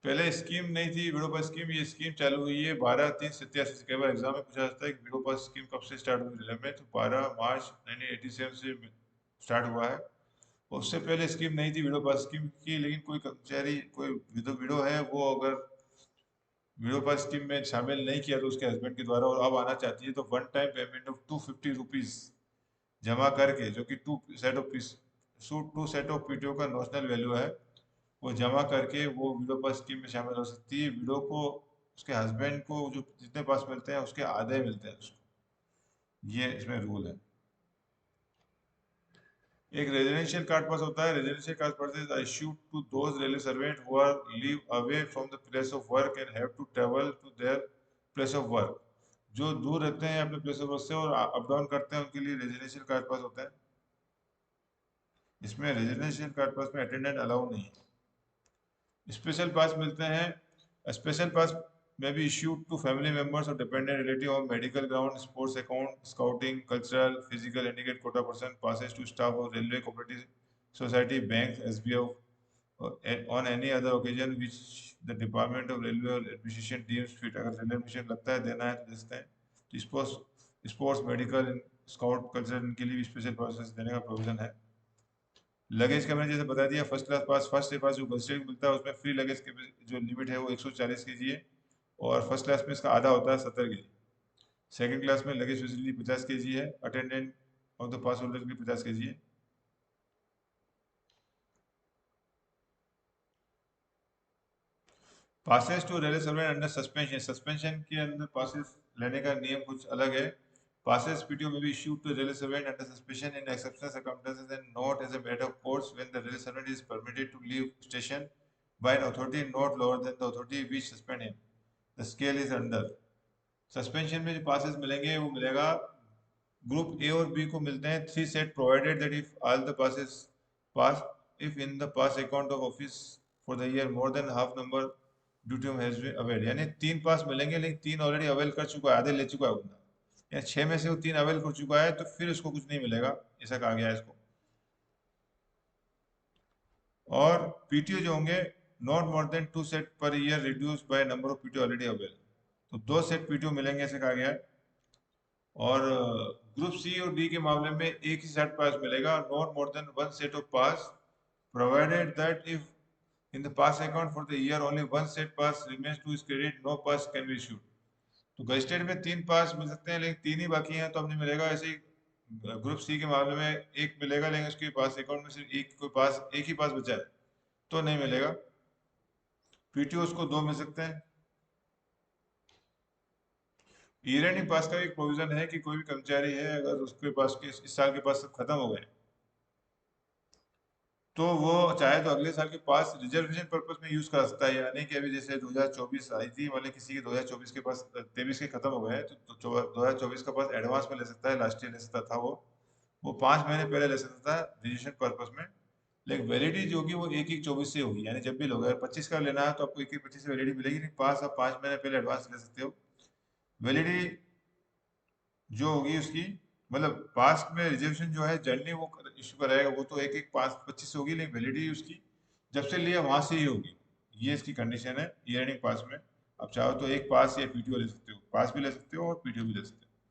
पहले स्कीम नहीं थी विडो पास स्कीम, ये स्कीम चालू हुई है 12/3/87 से। कई बार एग्जाम में पूछा जाता है कि विडो पास स्कीम कब से स्टार्ट हुई रेलवे में, तो 12 मार्च 1987 से स्टार्ट हुआ है। और उससे पहले स्कीम नहीं थी विडो पास स्कीम की, लेकिन कोई कर्मचारी कोई विडो विडो है वो अगर विडो पास स्कीम में शामिल नहीं किया तो उसके हस्बैंड के द्वारा, और अब आना चाहती है, तो one time payment of 250 rupees जमा करके, जो कि टू सेट ऑफ पीटीओ का नॉशनल वैल्यू है, वो जमा करके वो विडो पास स्कीम में शामिल हो सकती है। विडो को उसके हस्बैंड को जो जितने पास मिलते हैं उसके आधे मिलते हैं उसको, ये इसमें रूल है। एक रेजिडेंशियल कार्ड पास होता है। Residential card pass are issued to those railway servant who are live away from the place of work and have to travel to their place of work. जो दूर रहते हैं अपने place of work से और up down करते हैं उनके लिए रेजिडेंशियल कार्ड पास होता है। इसमें रेजिडेंशियल कार्ड पास में अटेंडेंट अलाउ नहीं है। स्पेशल पास मिलते हैं। स्पेशल पास में भी इश्यूड टू फैमिली मेंबर्स और dependent relative on medical ground, sports account, scouting, cultural, physical indicate quota person, passes to staff of railway cooperative society, bank, SBF on any other occasion which the department of railway और administration deems fit. अगर railway admission लगता है देना है तो दे सकते हैं। तो स्पोर्ट्स, मेडिकल, स्काउट, कल्चरल, इनके लिए भी स्पेशल पासेस देने का प्रोविजन है। लगेज का मैंने जैसे बता दिया, first class pass, first A पास जो बजट मिलता है उसमें फ्री लगेज की जो लिमिट है वो 140 केजी है, और फर्स्ट क्लास में इसका आधा होता है 70 केजी। सेकंड क्लास में लगेज फैसिलिटी 50 केजी है, attendant of the pass holder के 50 केजी है। Passes to railway servant under suspension, suspension के अंदर पासेस लेने का नियम कुछ अलग है। Passes PTO may be issued to a railway servant under suspension in exceptional circumstances and not as a matter of course when the railway servant is permitted to leave station by an authority not lower than the authority which suspend him। The scale is under। Suspension में जो passes मिलेंगे वो मिलेगा group A और B को मिलते हैं 3 set provided that if all the passes pass if in the past account of office for the year more than half number due to him has been availed, यानी 3 पास मिलेंगे लेकिन 3 already avail कर चुका है, आधे ले चुका है बंदा, या 6 में से वो 3 अवेल कर चुका है तो फिर उसको कुछ नहीं मिलेगा, ऐसा कहा गया है इसको। और पीटीओ जो होंगे not more then 2 set per year reduce by number of PTO already avail, तो 2 सेट पीटीओ मिलेंगे ऐसे कहा गया है। और ग्रुप सी और डी के मामले में एक ही सेट पास मिलेगा, not more than 1 set of pass provided that if in the pass account for the year only 1 set pass remains to his credit, no pass can be issued. तो gazetted में 3 पास मिल सकते हैं लेकिन 3 ही बाकी हैं तो अब नहीं मिलेगा। ऐसे ही ग्रुप सी के मामले में एक मिलेगा लेकिन उसके पास अकाउंट में सिर्फ एक कोई पास, एक ही पास बचा है तो नहीं मिलेगा। पीटीओ उसको 2 मिल सकते हैं। ईयर एंडिंग पास का एक प्रोविजन है कि कोई भी कर्मचारी है अगर उसके पास के इस साल के पास सब खत्म हो गए तो वो चाहे तो अगले साल के पास रिजर्वेशन पर्पस में यूज कर सकता है, यानी कि अभी जैसे 2024 आई थी, मतलब किसी के 2024 के पास 23 के खत्म हो गए हैं तो 2024 का पास एडवांस में ले सकता है, लास्ट ईयर ले सकता था वो 5 महीने पहले ले सकता था रिजर्वेशन पर्पस में। लेकिन वैलिडिटी जो होगी वो 1/1/24 से होगी, यानी जब भी लोगे, अगर 25 का लेना है तो आपको 1/1/25 से वैलिडिटी मिलेगी, नहीं पास आप 5 महीने पहले एडवांस ले सकते हो। वैलिडिटी जो होगी उसकी, मतलब पास में रिजर्वेशन जो है जनरली वो इशू कराएगा वो तो 1/1/25 से होगी, लेकिन वैलिडिटी उसकी जब से लिया वहां से ही होगी। ये इसकी कंडीशन है ईयर एंडिंग पास में। अब चाहो तो एक पास या पीटीओ ले सकते हो, पास भी ले सकते हो और पीटीओ भी ले सकते हो।